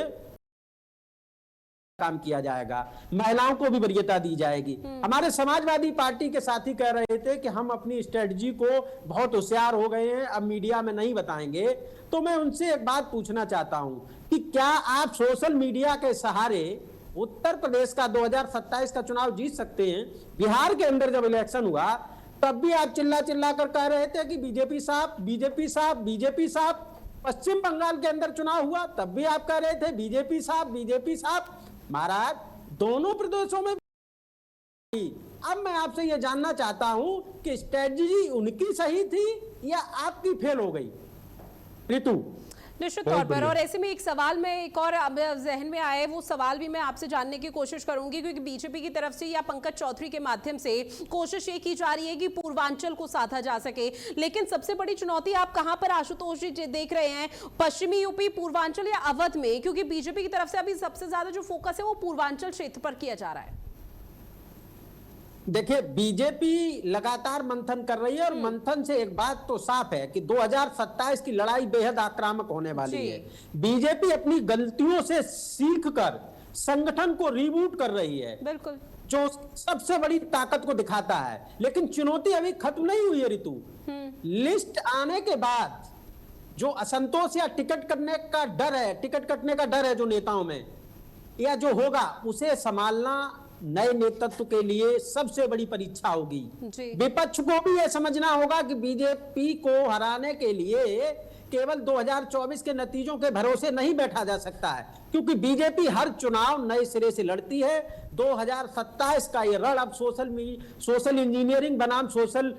काम किया जाएगा, महिलाओं को भी वरीयता दी जाएगी। हमारे समाजवादी पार्टी के साथी कह रहे थे कि हम अपनी स्ट्रेटजी को बहुत होशियार हो गए हैं, अब मीडिया में नहीं बताएंगे। तो मैं उनसे एक बात पूछना चाहता हूं कि क्या आप सोशल मीडिया के सहारे उत्तर प्रदेश का 2027 का चुनाव जीत सकते हैं? बिहार के अंदर जब इलेक्शन हुआ तब भी आप चिल्ला चिल्ला कर कह रहे थे कि बीजेपी साहब, बीजेपी साहब, बीजेपी साहब। पश्चिम बंगाल के अंदर चुनाव हुआ तब भी आप कह रहे थे बीजेपी साहब, बीजेपी साहब। महाराज, दोनों प्रदेशों में। अब मैं आपसे यह जानना चाहता हूं कि स्ट्रेटजी उनकी सही थी या आपकी फेल हो गई? रितु, निश्चित तौर पर। और ऐसे में एक सवाल में एक और जहन में आए, वो सवाल भी मैं आपसे जानने की कोशिश करूंगी, क्योंकि बीजेपी की तरफ से या पंकज चौधरी के माध्यम से कोशिश ये की जा रही है कि पूर्वांचल को साधा जा सके, लेकिन सबसे बड़ी चुनौती आप कहां पर आशुतोष जी देख रहे हैं, पश्चिमी यूपी, पूर्वांचल या अवध में? क्योंकि बीजेपी की तरफ से अभी सबसे ज्यादा जो फोकस है वो पूर्वांचल क्षेत्र पर किया जा रहा है। देखिए, बीजेपी लगातार मंथन कर रही है और मंथन से एक बात तो साफ है कि 2027 की लड़ाई बेहद आक्रामक होने वाली है। बीजेपी अपनी गलतियों से सीखकर संगठन को रीबूट कर रही है, बिल्कुल, जो सबसे बड़ी ताकत को दिखाता है। लेकिन चुनौती अभी खत्म नहीं हुई है ऋतु। लिस्ट आने के बाद जो असंतोष या टिकट कटने का डर है जो नेताओं में, या जो होगा उसे संभालना नए नेतृत्व के लिए सबसे बड़ी परीक्षा होगी। विपक्ष को भी यह समझना होगा कि बीजेपी को हराने के लिए केवल 2024 के नतीजों के भरोसे नहीं बैठा जा सकता है, क्योंकि बीजेपी हर चुनाव नए सिरे से लड़ती है। 2027 का ये रण अब सोशल इंजीनियरिंग बनाम सोशल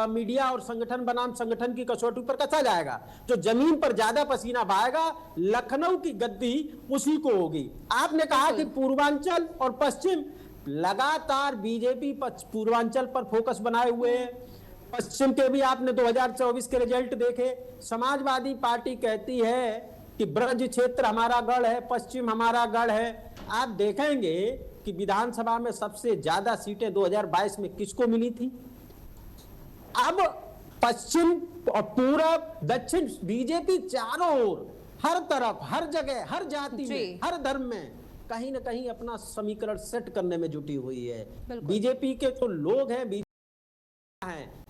मीडिया और संगठन बनाम संगठन की कसौटी पर कसा जाएगा। जो जमीन पर ज्यादा पसीना बहाएगा, लखनऊ की गद्दी उसी को होगी। आपने कहा कि पूर्वांचल और पश्चिम, लगातार बीजेपी पूर्वांचल पर फोकस बनाए हुए है। पश्चिम के भी आपने 2024 के रिजल्ट देखे। समाजवादी पार्टी कहती है कि ब्रज क्षेत्र हमारा गढ़ है, पश्चिम हमारा गढ़ है। आप देखेंगे कि विधानसभा में सबसे ज्यादा सीटें 2022 में किसको मिली थी। अब पश्चिम और पूरब, दक्षिण, बीजेपी चारों ओर, हर तरफ, हर जगह, हर जाति में, हर धर्म में कहीं ना कहीं अपना समीकरण सेट करने में जुटी हुई है। बीजेपी के जो लोग हैं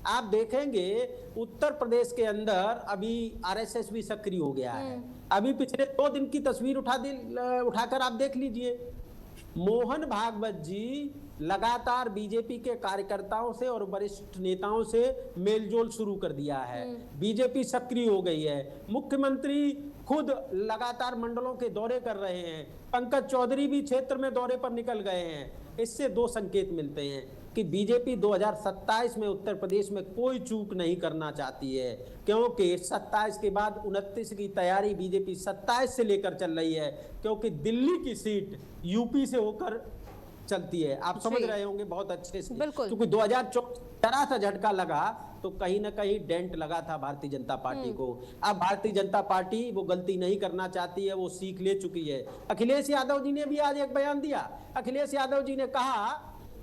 आप देखेंगे उत्तर प्रदेश के अंदर अभी आरएसएस भी सक्रिय हो गया है। अभी पिछले 2 दिन की तस्वीर उठाकर आप देख लीजिए। मोहन भागवत जी लगातार बीजेपी के कार्यकर्ताओं से और वरिष्ठ नेताओं से मेलजोल शुरू कर दिया है। बीजेपी सक्रिय हो गई है। मुख्यमंत्री खुद लगातार मंडलों के दौरे कर रहे हैं। पंकज चौधरी भी क्षेत्र में दौरे पर निकल गए हैं। इससे 2 संकेत मिलते हैं कि बीजेपी 2027 में उत्तर प्रदेश में कोई चूक नहीं करना चाहती है, क्योंकि 27 के बाद 29 की तैयारी बीजेपी 27 से लेकर चल रही है, क्योंकि दिल्ली की सीट यूपी से होकर चलती है। आप समझ रहे होंगे बहुत अच्छे से, क्योंकि 2024 जरा सा झटका लगा तो कहीं ना कहीं डेंट लगा था भारतीय जनता पार्टी को। अब भारतीय जनता पार्टी वो गलती नहीं करना चाहती है, वो सीख ले चुकी है। अखिलेश यादव जी ने भी आज एक बयान दिया। अखिलेश यादव जी ने कहा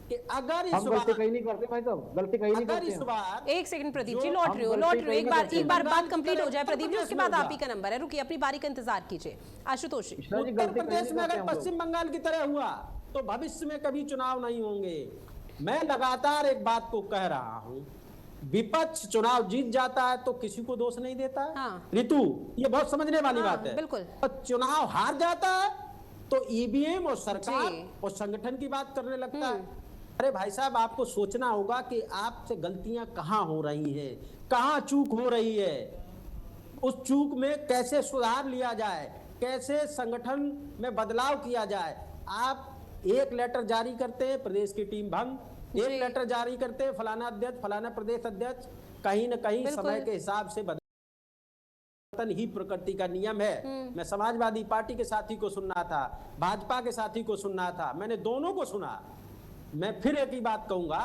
कि अगर इस बार गलती नहीं करते भाई साहब, गलती कहीं नहीं करते। इस बार एक सेकंड प्रदीप जी, लौट रहे हो एक बार बात कंप्लीट हो जाए प्रदीप जी, उसके बाद आप ही का नंबर है। रुकिए, अपनी बारी का इंतजार कीजिए। आशुतोष जी, उत्तर प्रदेश में अगर पश्चिम बंगाल की तरह हुआ तो भविष्य में कभी चुनाव नहीं होंगे। मैं लगातार एक बात को कह रहा हूं, विपक्ष चुनाव जीत जाता है तो किसी को दोष नहीं देता है। ऋतु, ये बहुत समझने वाली बात है। बिल्कुल। और चुनाव हार जाता है तो ईवीएम और सरकार और संगठन की बात करने लगता है। अरे भाई साहब, आपको सोचना होगा कि आपसे गलतियां कहां हो रही हैं, कहां चूक हो रही है, उस चूक में कैसे सुधार लिया जाए, कैसे संगठन में बदलाव किया जाए। आप एक लेटर जारी करते हैं, प्रदेश की टीम भंग, एक लेटर जारी करते हैं, फलाना अध्यक्ष, फलाना प्रदेश अध्यक्ष, कहीं न कहीं समय के हिसाब से बदलाव ही प्रकृति का नियम है। मैं समाजवादी पार्टी के साथी को सुनना था, भाजपा के साथी को सुनना था, मैंने दोनों को सुना। मैं फिर एक ही बात कहूंगा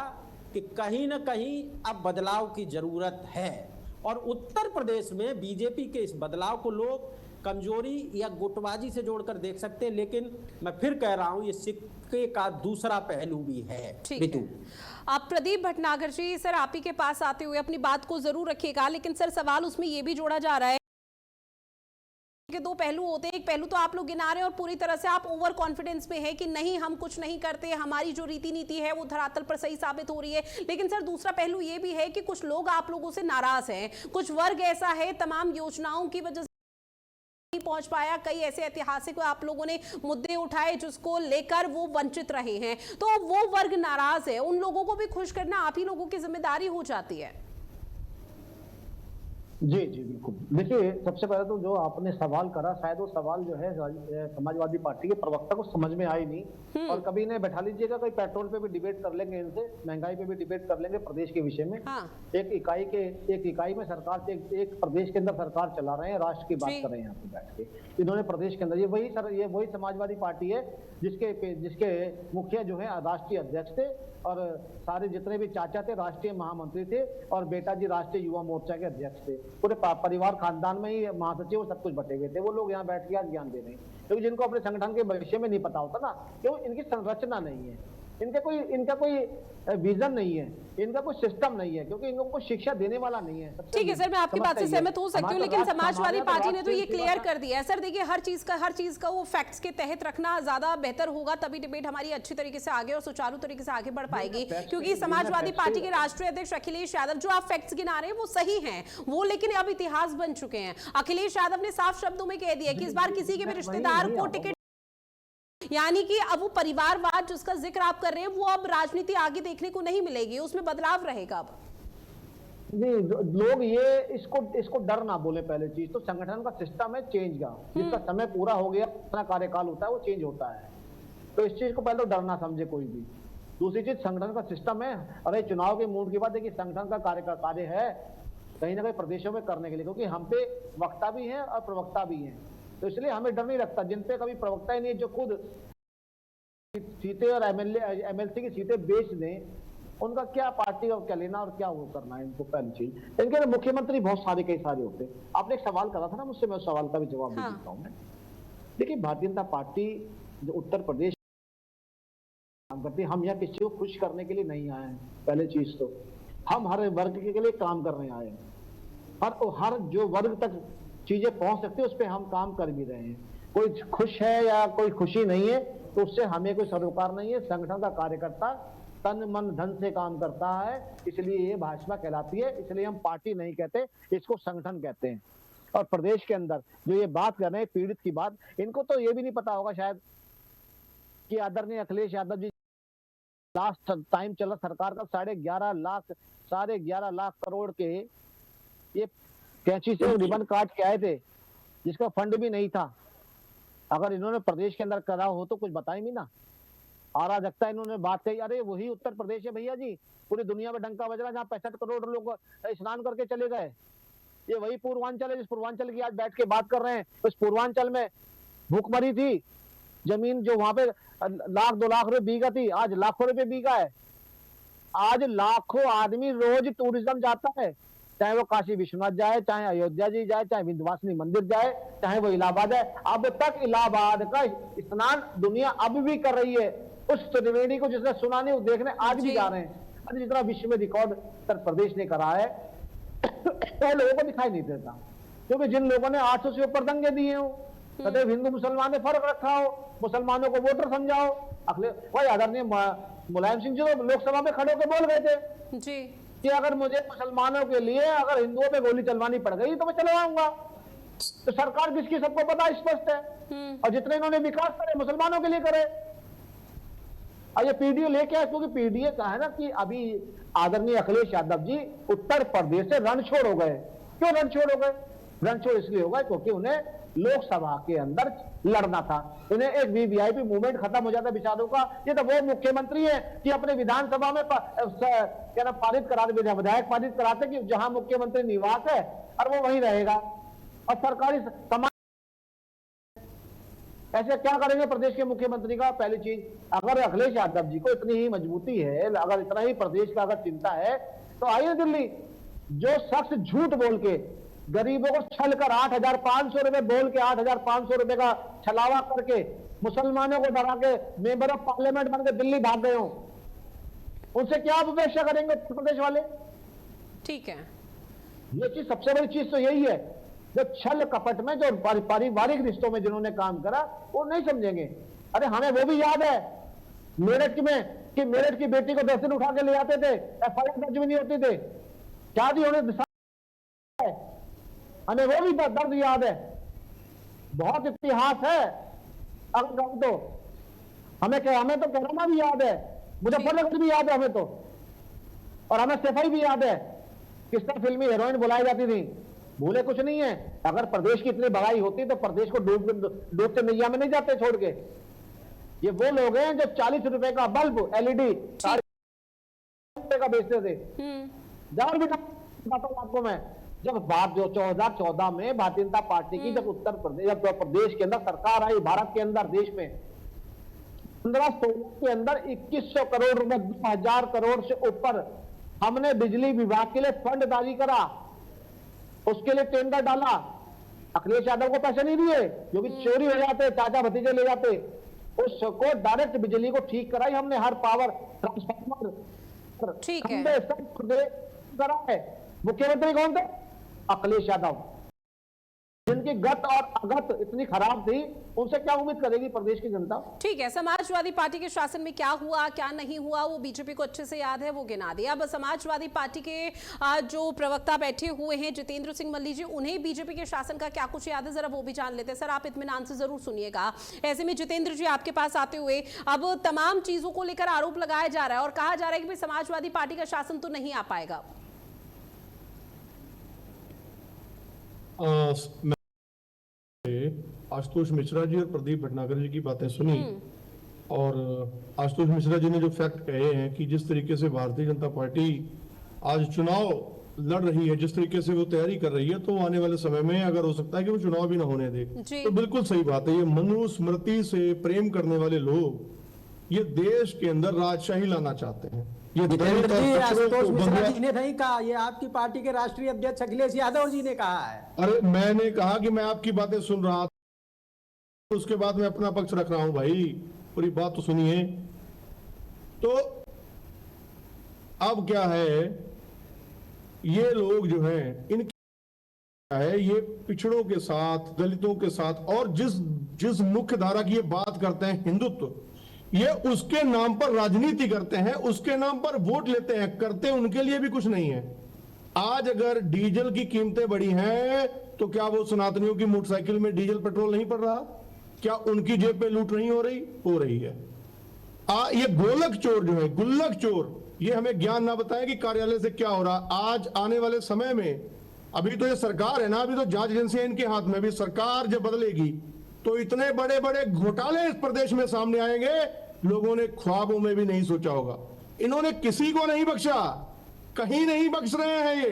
कि कहीं न कहीं अब बदलाव की जरूरत है, और उत्तर प्रदेश में बीजेपी के इस बदलाव को लोग कमजोरी या गुटबाजी से जोड़कर देख सकते हैं, लेकिन मैं फिर कह रहा हूं ये सिक्के का दूसरा पहलू भी है। ठीक है। आप प्रदीप भटनागर जी, सर आप ही के पास आते हुए अपनी बात को जरूर रखिएगा, लेकिन सर सवाल उसमें ये भी जोड़ा जा रहा है कि 2 पहलू होते हैं। एक पहलू तो आप लोग गिना रहे हैं और पूरी तरह से आप ओवर कॉन्फिडेंस में है कि नहीं हम कुछ नहीं करते, हमारी जो रीति नीति है वो धरातल पर सही साबित हो रही है। लेकिन सर दूसरा पहलू ये भी है कि कुछ लोग आप लोगों से नाराज हैं, कुछ वर्ग ऐसा है तमाम योजनाओं की वजह से नहीं पहुंच पाया, कई ऐसे ऐतिहासिक आप लोगों ने मुद्दे उठाए जिसको लेकर वो वंचित रहे हैं, तो वो वर्ग नाराज है। उन लोगों को भी खुश करना आप ही लोगों की जिम्मेदारी हो जाती है। जी जी बिल्कुल। देखिए, सबसे पहले तो जो आपने सवाल करा, शायद वो सवाल जो है समाजवादी पार्टी के प्रवक्ता को समझ में आई नहीं। और कभी इन्हें बैठा लीजिएगा, कोई पेट्रोल पे भी डिबेट कर लेंगे इनसे, महंगाई पे भी डिबेट कर लेंगे, प्रदेश के विषय में। हाँ। एक इकाई में सरकार से एक प्रदेश के अंदर सरकार चला रहे हैं, राष्ट्र की बात कर रहे हैं यहाँ पे बैठ के। इन्होंने प्रदेश के अंदर ये वही समाजवादी पार्टी है जिसके मुखिया जो है राष्ट्रीय अध्यक्ष थे, और सारे जितने भी चाचा थे राष्ट्रीय महामंत्री थे, और बेटा जी राष्ट्रीय युवा मोर्चा के अध्यक्ष थे। पूरे परिवार खानदान में ही महासचिव सब कुछ बटे हुए थे। वो लोग यहाँ बैठ के आज ज्ञान दे रहे हैं, क्योंकि जिनको अपने संगठन के भविष्य में नहीं पता होता ना, क्योंकि इनकी संरचना नहीं है, इनका कोई विजन नहीं है, इनका कोई सिस्टम नहीं है, क्योंकि इनको कोई शिक्षा देने वाला नहीं है। ठीक है सर, मैं आपकी बात से सहमत हो सकती हूँ, लेकिन समाजवादी पार्टी ने तो ये क्लियर कर दिया है। सर देखिए, हर चीज का वो फैक्ट्स के तहत रखना ज्यादा बेहतर होगा, तभी डिबेट हमारी अच्छी तरीके से आगे और सुचारू तरीके से आगे बढ़ पाएगी। क्योंकि समाजवादी पार्टी के राष्ट्रीय अध्यक्ष अखिलेश यादव, जो आप फैक्ट्स गिना रहे हैं वो सही हैं, वो लेकिन अब इतिहास बन चुके हैं। अखिलेश यादव ने साफ शब्दों में कह दिया कि इस बार किसी के भी रिश्तेदार को टिकट, यानी कि अब वो परिवारवाद जिसका जिक्र आप कर रहे हैं, वो अब राजनीति आगे देखने को नहीं मिलेगी, उसमें बदलाव रहेगा अब। नहीं, लोग ये इसको डर ना बोले। पहले चीज तो संगठन का सिस्टम है चेंज का, जिसका समय पूरा हो गया, अपना कार्यकाल होता है, वो चेंज होता है। तो इस चीज को पहले तो डर ना समझे कोई भी। दूसरी चीज, संगठन का सिस्टम है। अरे चुनाव के मूड की बात है कि संगठन का कार्य है कहीं ना कहीं प्रदेशों में करने के लिए, क्योंकि हम पे वक्ता भी है और प्रवक्ता भी है, तो इसलिए हमें डर नहीं लगता। जिन पे कभी प्रवक्ता ही नहीं, जो खुद सीटें और एमएलसी की सीटें बेच दें, उनका क्या पार्टी और क्या लेना और क्या वो करना है इनको। पहली चीज, इनके मुख्यमंत्री बहुत सारे कई सारे होते। आपने एक सवाल करा था ना मुझसे, मैं उस सवाल का भी जवाब दे देता हूँ। मैं देखिए, भारतीय जनता पार्टी जो उत्तर प्रदेश काम करती है, हम यहाँ किसी को खुश करने के लिए नहीं आए हैं। पहले चीज तो हम हर वर्ग के लिए काम करने आए हैं। हर जो वर्ग तक चीजें पहुंच सकती है उस पर हम काम कर भी रहे हैं। कोई खुश है या कोई खुशी नहीं है तो उससे हमें कोई सरोकार नहीं है। संगठन का कार्यकर्ता तन मन धन से काम करता है, इसलिए ये भाजपा कहलाती है। इसलिए हम पार्टी नहीं कहते, इसको संगठन कहते हैं। और प्रदेश के अंदर जो ये बात कर रहे हैं पीड़ित की बात, इनको तो ये भी नहीं पता होगा शायद कि आदरणीय अखिलेश यादव जी लास्ट टाइम चला सरकार का 11.5 लाख करोड़ के ये कैंची से रिबन काट के आए थे, जिसका फंड भी नहीं था। अगर इन्होंने प्रदेश के अंदर करा हो तो कुछ बताएंगे ना। अराजकता इन्होंने बात कही, अरे वही उत्तर प्रदेश है भैया जी, पूरी दुनिया में डंका बज रहा है, जहाँ 65 करोड़ लोग स्नान करके चले गए। ये वही पूर्वांचल है जिस पूर्वांचल की आज बैठ के बात कर रहे हैं। उस पूर्वांचल में भूखमरी थी, जमीन जो वहां पे 1-2 लाख रुपए बीघा थी, आज लाखों रुपए बीघा है। आज लाखों आदमी रोज टूरिज्म जाता है, चाहे वो काशी विश्वनाथ जाए, चाहे अयोध्या जी जाए, चाहे विंध्यवासिनी मंदिर जाए, चाहे वो इलाहाबाद है। अब तक इलाहाबाद का स्नान दुनिया अब भी कर रही है। उस त्रिवेणी को जिसने सुना नहीं, वो देखने आज भी जा रहे हैं। अरे जितना विश्व में रिकॉर्ड उत्तर प्रदेश ने करा है तो लोगों को दिखाई नहीं देता, क्योंकि जिन लोगों ने 800 से ऊपर दंगे दिए हो, सदैव हिंदू मुसलमान में फर्क रखा हो, मुसलमानों को वोटर समझाओ। वही आदरणीय मुलायम सिंह जी तो लोकसभा में खड़े होकर बोल गए थे जी कि अगर मुझे मुसलमानों के लिए अगर हिंदुओं पे गोली चलवानी पड़ गई तो मैं चलवाऊंगा। तो सरकार किसकी सबको पता स्पष्ट है, और जितने इन्होंने विकास करे मुसलमानों के लिए करे। और ये पीडीए लेके आए, क्योंकि पीडीए का है ना कि अभी आदरणीय अखिलेश यादव जी उत्तर प्रदेश से रणछोड़ हो गए। क्यों रणछोड़ हो गए? रणछोड़ इसलिए हो गए क्योंकि उन्हें लोकसभा के अंदर लड़ना था। इन्हें एक वीवीआईपी मूवमेंट खत्म हो जाता बेचारों का। ये तो वो मुख्यमंत्री है कि अपने विधानसभा में पारित करा दे, विधायक पारित कराते कि जहां मुख्यमंत्री निवास है और वो वहीं रहेगा, और सरकारी समान। ऐसे क्या करेंगे प्रदेश के मुख्यमंत्री का? पहली चीज, अगर अखिलेश यादव जी को इतनी ही मजबूती है, अगर इतना ही प्रदेश का अगर चिंता है, तो आइए दिल्ली। जो शख्स झूठ बोल के गरीबों को छल कर 8,500 रुपए बोल के 8,500 रुपए का छलावा करके मुसलमानों को डरा के मेंबर ऑफ पार्लियामेंट बन के दिल्ली भाग गए हो, उनसे क्या अपेक्षा करेंगे उत्तर प्रदेश वाले? ठीक है, ये चीज सबसे बड़ी चीज तो यही है। जो छल कपट में, जो पारिवारिक रिश्तों में जिन्होंने काम करा, वो नहीं समझेंगे। अरे हमें वो भी याद है मेरठ में कि मेरठ की बेटी को 10 दिन उठा के ले आते थे, एफआईआर दर्ज भी नहीं होते थे। क्या दी उन्हें दिशा, हमें वो भी दर्द याद है। बहुत इतिहास है। अगर तो हमें तो कोरोना भी याद है, मुजफ्फरनगर भी याद है हमें तो, और हमें सफाई भी याद है। किस तरह फिल्मी हीरोइन बुलाई जाती थी भूले कुछ नहीं है। अगर प्रदेश की इतनी बड़ाई होती तो प्रदेश को डूबते नैया में नहीं जाते छोड़ के। ये वो लोग हैं जो 40 रुपए का बल्ब एलईडी रुपए का बेचते थे। जान बताता हूं आपको मैं, जब बात जो 2014 में भारतीय जनता पार्टी की जब उत्तर प्रदेश, जब प्रदेश के अंदर सरकार आई, भारत के अंदर देश में 15-16 के अंदर 2100 करोड़ रुपए, 2000 करोड़ से ऊपर हमने बिजली विभाग के लिए फंड जारी करा, उसके लिए टेंडर डाला। अखिलेश यादव को पैसे नहीं दिए, जो कि चोरी हो जाते, चाचा भतीजे ले जाते, उसको डायरेक्ट बिजली को ठीक कराई हमने, हर पावर ट्रांसफार्मर ठीक है। करा है। मुख्यमंत्री कौन थे? अखिलेश यादव, जिनकी गत और अगत इतनी खराब थी, उनसे क्या उम्मीद करेगी प्रदेश की जनता? ठीक है, समाजवादी पार्टी के शासन में क्या हुआ क्या नहीं हुआ वो बीजेपी को अच्छे से याद है, वो गिना दिया। अब समाजवादी पार्टी के जो प्रवक्ता बैठे हुए हैं जितेंद्र सिंह मल्ली जी, उन्हें बीजेपी के शासन का क्या कुछ याद है, जरा वो भी जान लेते हैं। सर, आप इत्मीनान से जरूर सुनिएगा। ऐसे में जितेंद्र जी आपके पास आते हुए, अब तमाम चीजों को लेकर आरोप लगाया जा रहा है और कहा जा रहा है कि समाजवादी पार्टी का शासन तो नहीं आ पाएगा। आशुतोष मिश्रा जी और प्रदीप भटनागर जी की बातें सुनी, और आशुतोष मिश्रा जी ने जो फैक्ट कहे हैं कि जिस तरीके से भारतीय जनता पार्टी आज चुनाव लड़ रही है, जिस तरीके से वो तैयारी कर रही है, तो आने वाले समय में अगर हो सकता है कि वो चुनाव भी ना होने दे, तो बिल्कुल सही बात है। ये मनुस्मृति से प्रेम करने वाले लोग ये देश के अंदर राजशाही लाना चाहते हैं। ये आशुतोष मिश्रा जी ने नहीं कहा, ये आपकी पार्टी के राष्ट्रीय अध्यक्ष अखिलेश यादव जी ने कहा है। अरे मैंने कहा कि मैं आपकी बातें सुन रहा था, उसके बाद मैं अपना पक्ष रख रहा हूं भाई, पूरी बात तो सुनिए। तो अब क्या है, ये लोग जो हैं, इनकी है ये पिछड़ों के साथ, दलितों के साथ, और जिस मुख्य धारा की ये बात करते हैं हिंदुत्व, ये उसके नाम पर राजनीति करते हैं, उसके नाम पर वोट लेते हैं, करते उनके लिए भी कुछ नहीं है। आज अगर डीजल की कीमतें बढ़ी हैं, तो क्या वो सनातनियों की मोटरसाइकिल में डीजल पेट्रोल नहीं पड़ रहा? क्या उनकी जेब पे लूट नहीं हो रही है? ये गोलक चोर जो है, गुल्लक चोर, ये हमें ज्ञान ना बताएं कि कार्यालय से क्या हो रहा। आज आने वाले समय में, अभी तो ये सरकार है ना, अभी तो जांच एजेंसियां इनके हाथ में, भी सरकार जब बदलेगी तो इतने बड़े बड़े घोटाले इस प्रदेश में सामने आएंगे, लोगों ने ख्वाबों में भी नहीं सोचा होगा। इन्होंने किसी को नहीं बख्शा, कहीं नहीं बख्श रहे हैं। ये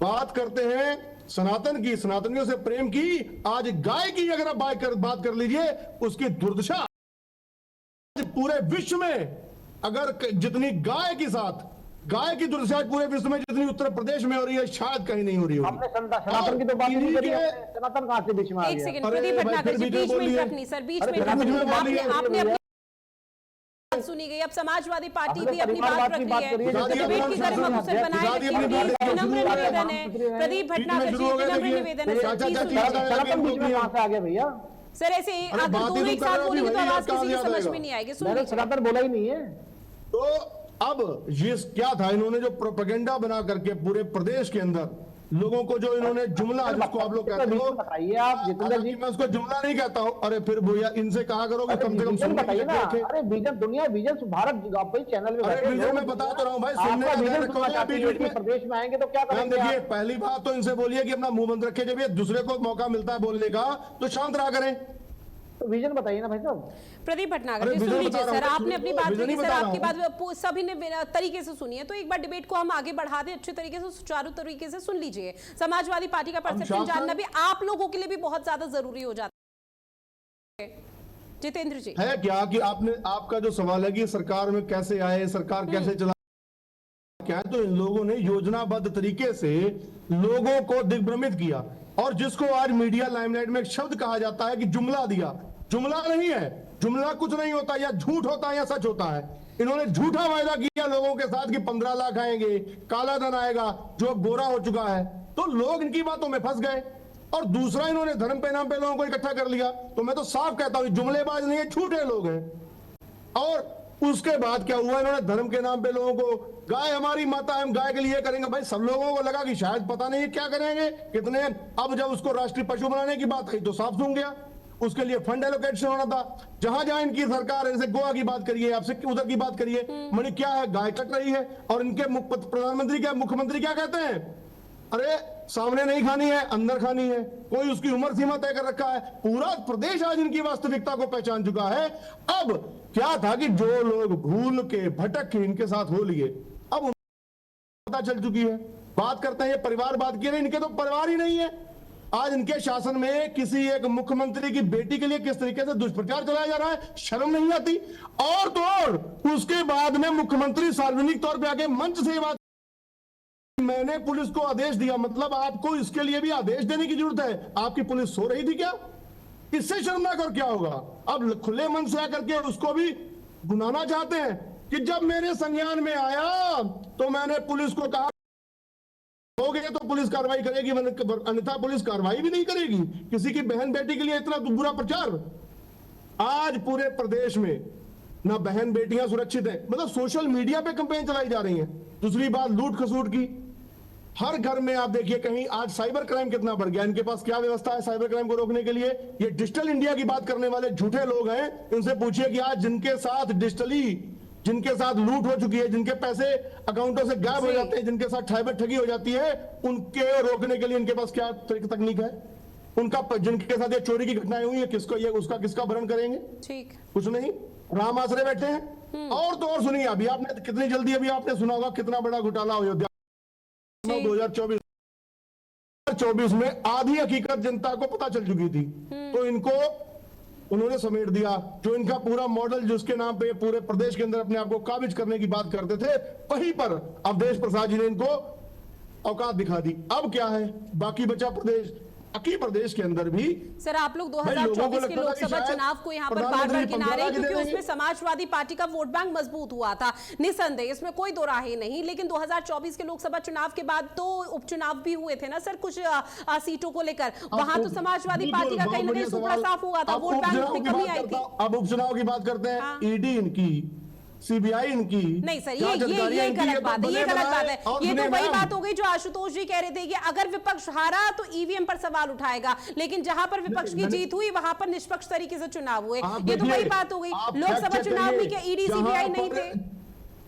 बात करते हैं सनातन की, सनातनियों से प्रेम की, आज गाय की अगर आप बात कर लीजिए, उसकी दुर्दशा पूरे विश्व में, अगर जितनी गाय के साथ गाय की दुर्दशा पूरे विश्व में जितनी उत्तर प्रदेश में हो रही है, शायद कहीं नहीं हो रही होगी। सनातन की तो बात नहीं करी, सनातन कहां से बीच में आ गया? एक सेकंड, प्रदीप भटनागर जी, बीच में रखनी सर, बीच में आपने सुनी गई। अब समाजवादी पार्टी भी अपनी बात रख रही है, डिबेट की तरफ हम उसे बनाए रखेंगे। विनम्र निवेदन है प्रदीप भटनागर जी, विनम्र निवेदन है। आ गया भैया सर, ऐसे अगर दोनों एक साथ बोलेंगे तो आवाज किसी की समझ में नहीं आएगी। मैंने सनातन बोला ही नहीं है। तो अब ये क्या था, इन्होंने जो प्रोपेगेंडा बना करके पूरे प्रदेश के अंदर लोगों को जो इन्होंने जुमला, जिसको आप लोग कहते हो, बताइए आप जितेंद्र जी। मैं उसको जुमला नहीं कहता हूँ। अरे फिर भैया इनसे कहा करो कि कम से कम सुन बताइए ना। अरे विजन दुनिया, विजन भारत चैनल में, अरे विजन में बता तो रहा हूँ भाई, सुनने का प्रदेश में आएंगे तो क्या करेंगे? देखिए, पहली बात तो इनसे बोलिए कि अपना मुंह बंद रखे, जब ये दूसरे को मौका मिलता है बोलने का तो शांत रहा करें। तो विजन बताइए ना भाई साहब। प्रदीप भटनागर जी, सुन लीजिए सर, आपने अपनी बात रखी सर, आपकी बात सभी ने तरीके से सुनी है, तो एक बार डिबेट को हम आगे बढ़ा दें, अच्छे तरीके से, सुचारू तरीके से सुन लीजिए। समाजवादी पार्टी का परसेप्शन जानना भी आप लोगों के लिए भी बहुत ज्यादा जरूरी हो जाता है। जितेंद्र जी, है क्या कि आपका जो सवाल है कि सरकार में कैसे आए, सरकार कैसे चला, क्या, तो इन लोगों ने योजनाबद्ध तरीके से लोगों को दिग्भ्रमित किया, और जिसको आज मीडिया लाइमलाइट में एक शब्द कहा जाता है कि जुमला दिया। जुमला नहीं है, जुमला कुछ नहीं होता, या झूठ होता है या सच होता है। इन्होंने झूठा वायदा किया लोगों के साथ कि 15 लाख आएंगे, काला धन आएगा, जो गोरा हो चुका है, तो लोग इनकी बातों में फंस गए। और दूसरा, इन्होंने धर्म पे नाम पे लोगों को इकट्ठा कर लिया। तो मैं तो साफ कहता हूं, जुमलेबाज नहीं है, झूठे लोग हैं। और उसके बाद क्या हुआ, इन्होंने धर्म के नाम पे लोगों को, गाय हमारी माता है, हम गाय के लिए करेंगे। भाई सब लोगों को लगा कि शायद पता नहीं क्या करेंगे, कितने। अब जब उसको राष्ट्रीय पशु बनाने की बात आई तो साफ सूंघ गया। उसके लिए फंड एलोकेशन होना था। जहां जहां इनकी सरकार है, जैसे गोवा की बात करिए, आपसे उधर की बात करिए, मणि क्या है, गाय कट रही है। और इनके प्रधानमंत्री क्या, मुख्यमंत्री क्या कहते हैं, अरे सामने नहीं खानी है, अंदर खानी है। कोई उसकी उम्र सीमा तय कर रखा है। पूरा प्रदेश आज इनकी वास्तविकता को पहचान चुका है। अब क्या था कि जो लोग भूल के भटक के इनके साथ हो लिए, अब उनको पता चल चुकी है। बात करते हैं ये परिवारवाद की, इनके तो परिवार ही नहीं है। आज इनके शासन में किसी एक मुख्यमंत्री की बेटी के लिए किस तरीके से दुष्प्रचार चलाया जा रहा है, शर्म नहीं आती। और तो और उसके बाद में मुख्यमंत्री सार्वजनिक तौर पे आके मंच से ये बात, मैंने पुलिस को आदेश दिया। मतलब आपको इसके लिए भी आदेश देने की जरूरत है? आपकी पुलिस सो रही थी क्या? इससे शर्मनाक और क्या होगा? अब खुले मन से आकर के उसको भी गुनाना चाहते हैं कि जब मेरे संज्ञान में आया तो मैंने पुलिस को कहा हो गए तो पुलिस कार्रवाई करेगी, अन्यथा पुलिस कार्रवाई भी नहीं करेगी। किसी की बहन बेटी के लिए इतना बुरा प्रचार। आज पूरे प्रदेश में ना बहन बेटियां सुरक्षित हैं, मतलब सोशल मीडिया पे कैंपेन चलाई जा रही है। दूसरी बात लूट खसूट की, हर घर में आप देखिए कहीं आज साइबर क्राइम कितना बढ़ गया। इनके पास क्या व्यवस्था है साइबर क्राइम को रोकने के लिए? ये डिजिटल इंडिया की बात करने वाले झूठे लोग हैं, इनसे पूछिए कि आज जिनके साथ डिजिटली, जिनके साथ लूट हो चुकी है, जिनके पैसे अकाउंटों से गायब हो जाते हैं, जिनके साथ साइबर ठगी हो जाती है, उनके रोकने के लिए इनके पास क्या तकनीक है? उनका जिनके साथ ये चोरी की घटनाएं हुई है, किसको ये उसका किसका भरण करेंगे? ठीक, कुछ नहीं, राम आसरे बैठे हैं। और तो और सुनिए, अभी आपने कितनी जल्दी अभी आपने सुना होगा कितना बड़ा घोटाला अयोध्या 2024 में आधी हकीकत जनता को पता चल चुकी थी, तो इनको उन्होंने समेट दिया। जो इनका पूरा मॉडल जिसके नाम पे पूरे प्रदेश के अंदर अपने आप को काबिज करने की बात करते थे, वहीं पर अवधेश प्रसाद जी ने इनको औकात दिखा दी। अब क्या है, बाकी बचा प्रदेश, बाकी प्रदेश के अंदर भी। सर आप लोग 2024 के लोकसभा चुनाव को यहाँ पर बार बार गिना रहे हैं क्योंकि उसमें समाजवादी पार्टी का वोट बैंक मजबूत हुआ था, निसंदेह, इसमें कोई दो राहे नहीं। लेकिन 2024 के लोकसभा चुनाव के बाद तो उपचुनाव भी हुए थे ना सर, कुछ सीटों को लेकर, वहां तो समाजवादी पार्टी का कहीं ना कहीं सुपड़ा साफ हुआ था, वोट बैंक में कमी आई थी। अब उपचुनाव की बात करते हैं, ईडी इनकी, सीबीआई इनकी। नहीं सर, ये गलत बात है, ये गलत बात है। ये तो वही बात हो गई जो आशुतोष जी कह रहे थे कि अगर विपक्ष हारा तो ईवीएम पर सवाल उठाएगा, लेकिन जहां पर विपक्ष की जीत हुई वहां पर निष्पक्ष तरीके से चुनाव हुए। ये तो वही बात हो गई। लोकसभा चुनाव में क्या ईडी सीबीआई नहीं थे?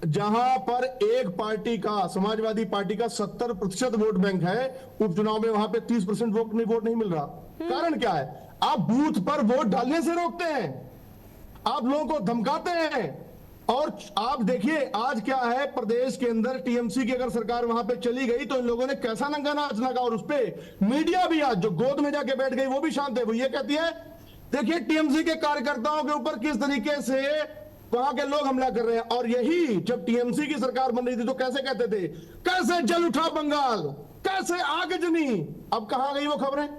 जहां पर एक पार्टी का, समाजवादी पार्टी का 70% वोट बैंक है, उपचुनाव में वहां पे 30% वोट नहीं मिल रहा। कारण क्या है? आप बूथ पर वोट डालने से रोकते हैं, आप लोगों को धमकाते हैं। और आप देखिए आज क्या है, प्रदेश के अंदर टीएमसी की अगर सरकार वहां पे चली गई तो इन लोगों ने कैसा नंगा नाच लगा। और उस पे मीडिया भी आज जो गोद में जाके बैठ गई वो भी शांत है। वो ये कहती है देखिए टीएमसी के कार्यकर्ताओं के ऊपर किस तरीके से वहां के लोग हमला कर रहे हैं। और यही जब टीएमसी की सरकार बन रही थी तो कैसे कहते थे, कैसे जल उठा बंगाल, कैसे आग जमी। अब कहां गई वो खबरें?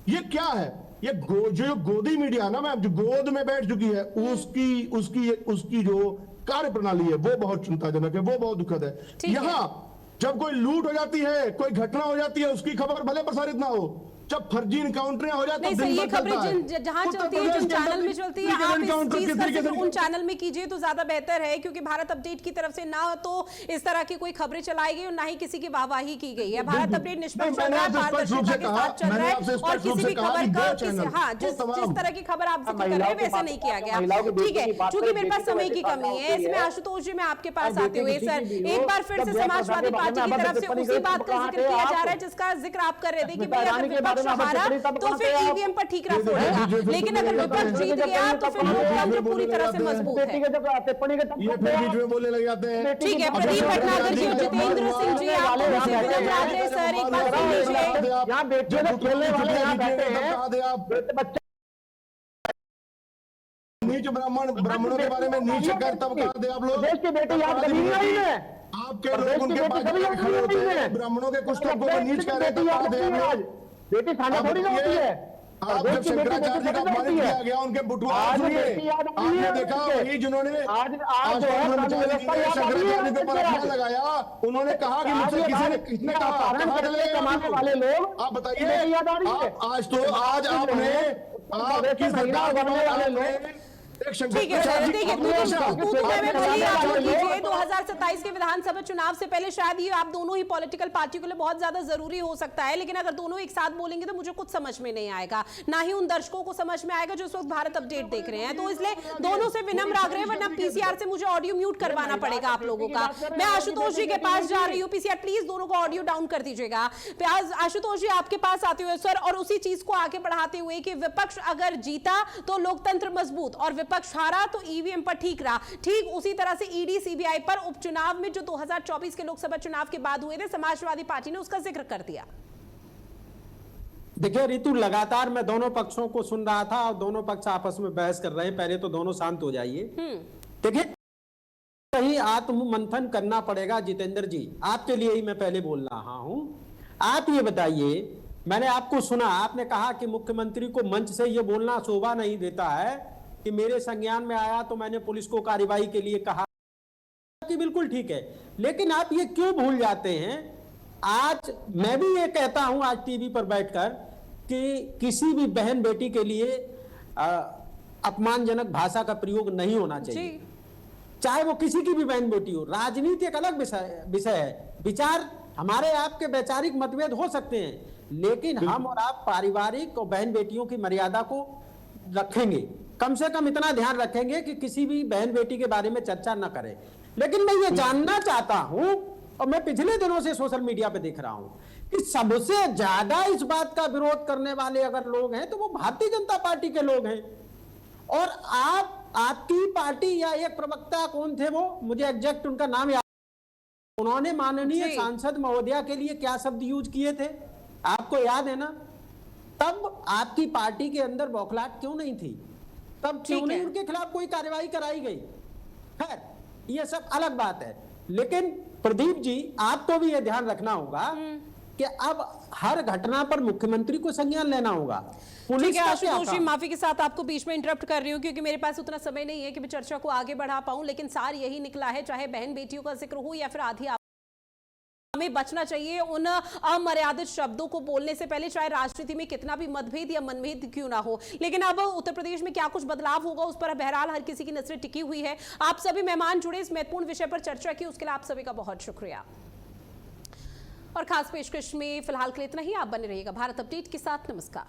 ये क्या है? ये जो गोदी मीडिया ना मैम, जो गोद में बैठ चुकी है, उसकी जो कार्य प्रणाली है वो बहुत चिंताजनक है, वो बहुत दुखद है। यहाँ जब कोई लूट हो जाती है, कोई घटना हो जाती है, उसकी खबर भले प्रसारित ना हो, जब फर्जी इनकाउंटर हो जाता है, ये खबरें जहां चलती है, जिन चैनल में चलती है, आप इस चीज का जिक्र उन चैनल में कीजिए तो ज्यादा बेहतर है, क्योंकि भारत अपडेट की तरफ से ना तो इस तरह की कोई खबरें चलाई गई और ना ही किसी की वाहवाही की गई है। भारत अपडेट निष्पक्ष चल रहा है, पारदर्शिता के साथ चल रहा है, और किसी भी खबर का जिस तरह की खबर आप जिक्र कर रहे हैं वैसे नहीं किया गया। ठीक है, चूंकि मेरे पास समय की कमी है, इसमें आशुतोष जी मैं आपके पास आते हुए सर एक बार फिर से समाजवादी पार्टी की तरफ से उसी बात का जिक्र किया जा रहा है जिसका जिक्र आप कर रहे थे कि भाई अगर विपक्ष हारा तो फिर ईवीएम पर ठीक रहा पड़ेगा, लेकिन अगर विपक्ष जीत गया तो फिर लोकतंत्र पूरी तरह से मजबूत है। ये फिर बीच में बोलने लग जाते हैं। ठीक है, प्रदीप भटनागर जी, जितेंद्र सिंह जी, आप सर एक बार सुन लीजिए। यहाँ बेटियों को खेलने वाले यहाँ बैठे हैं, नीच ब्राह्मणों के बारे में नीच कर तब कहा दे आप लोग। देश की बेटी याद कभी नहीं है, आपके लोग उनके पास खड़े होते हैं, ब्राह्मणों के कुछ तबकों को नीच कह रहे तब कहा दे आप लोग। बेटी सामने थोड़ी ना होती है। आप जब शंकराचार्य का अपमानित किया गया, उनके बुटवा सुनिए, आपने देखा वही जिन्होंने शंकराचार्य के ऊपर अपमान लगाया, उन्होंने कहा कि मुझसे किसने कहा कमाने वाले लोग, आप बताइए। आज तो आज आपने आपकी सरकार बनने वाले लोग ठीक है, देखिए 2027 के विधानसभा चुनाव से पहले शायद ये आप दोनों ही पॉलिटिकल पार्टियों के लिए बहुत ज्यादा जरूरी हो सकता है, लेकिन अगर दोनों एक साथ बोलेंगे तो मुझे कुछ समझ में नहीं आएगा, ना ही उन दर्शकों को समझ में आएगा जो इस वक्त भारत अपडेट देख रहे हैं। तो इसलिए दोनों से विनम्र आग्रह, वरना पीसीआर से मुझे ऑडियो म्यूट करवाना पड़ेगा आप लोगों का। मैं आशुतोष जी के पास जा रही हूँ, पीसीआर प्लीज दोनों को ऑडियो डाउन कर दीजिएगा। आशुतोष जी आपके पास आते हुए सर, और उसी चीज को आगे बढ़ाते हुए कि विपक्ष अगर जीता तो लोकतंत्र मजबूत और विपक्ष हारा तो ईवीएम पर ठीक रहा, ठीक उसी तरह से ईडी सीबीआई पर उपचुनाव में जो 2024 के लोकसभा चुनाव के बाद हुए थे, समाजवादी पार्टी ने उसका जिक्र कर दिया। देखिए रितु, लगातार मैं दोनों पक्षों को सुन रहा था और दोनों पक्ष आपस में बहस कर रहे हैं। पहले तो दोनों शांत हो जाइए। देखिए कहीं आत्म मंथन करना पड़ेगा जितेंद्र जी, आपके लिए ही मैं पहले बोल रहा हूं। आप ये बताइए, मैंने आपको सुना, आपने कहा कि मुख्यमंत्री को मंच से ये बोलना शोभा नहीं देता है कि मेरे संज्ञान में आया तो मैंने पुलिस को कार्रवाई के लिए कहा, कि बिल्कुल ठीक है, लेकिन आप ये क्यों भूल जाते हैं? आज मैं भी ये कहता हूं आज टीवी पर बैठकर कि किसी भी बहन बेटी के लिए अपमानजनक भाषा का प्रयोग नहीं होना चाहिए, चाहे वो किसी की भी बहन बेटी हो। राजनीति एक अलग विषय है, विचार हमारे आपके वैचारिक मतभेद हो सकते हैं, लेकिन हम और आप पारिवारिक और बहन बेटियों की मर्यादा को रखेंगे, कम से कम इतना ध्यान रखेंगे कि किसी भी बहन बेटी के बारे में चर्चा न करें। लेकिन मैं ये जानना चाहता हूं, और मैं पिछले दिनों से सोशल मीडिया पे देख रहा हूं कि सबसे ज्यादा इस बात का विरोध करने वाले अगर लोग हैं तो वो भारतीय जनता पार्टी के लोग हैं। और आपकी पार्टी या एक प्रवक्ता कौन थे, वो मुझे एग्जैक्ट उनका नाम याद, उन्होंने माननीय सांसद महोदया के लिए क्या शब्द यूज किए थे आपको याद है ना? तब आपकी पार्टी के अंदर बौखलाहट क्यों नहीं थी? तब क्यों नहीं उनके खिलाफ कोई कार्रवाई कराई गई? खैर ये सब अलग बात है, लेकिन प्रदीप जी आपको भी ये ध्यान रखना होगा कि अब हर घटना पर मुख्यमंत्री को संज्ञान लेना होगा। ठीक है आशुतोष जी, माफी के साथ आपको बीच में इंटरप्ट कर रही हूँ क्योंकि मेरे पास उतना समय नहीं है कि मैं चर्चा को आगे बढ़ा पाऊं, लेकिन सार यही निकला है, चाहे बहन बेटियों का जिक्र हो या फिर आधी, हमें बचना चाहिए उन अमर्यादित शब्दों को बोलने से पहले, चाहे राजनीति में कितना भी मतभेद या मनभेद क्यों ना हो। लेकिन अब उत्तर प्रदेश में क्या कुछ बदलाव होगा उस पर बहरहाल हर किसी की नजरें टिकी हुई है। आप सभी मेहमान जुड़े, इस महत्वपूर्ण विषय पर चर्चा की, उसके लिए आप सभी का बहुत शुक्रिया। और खास पेशकश में फिलहाल के लिए इतना ही। आप बने रहिएगा भारत अपडेट के साथ। नमस्कार।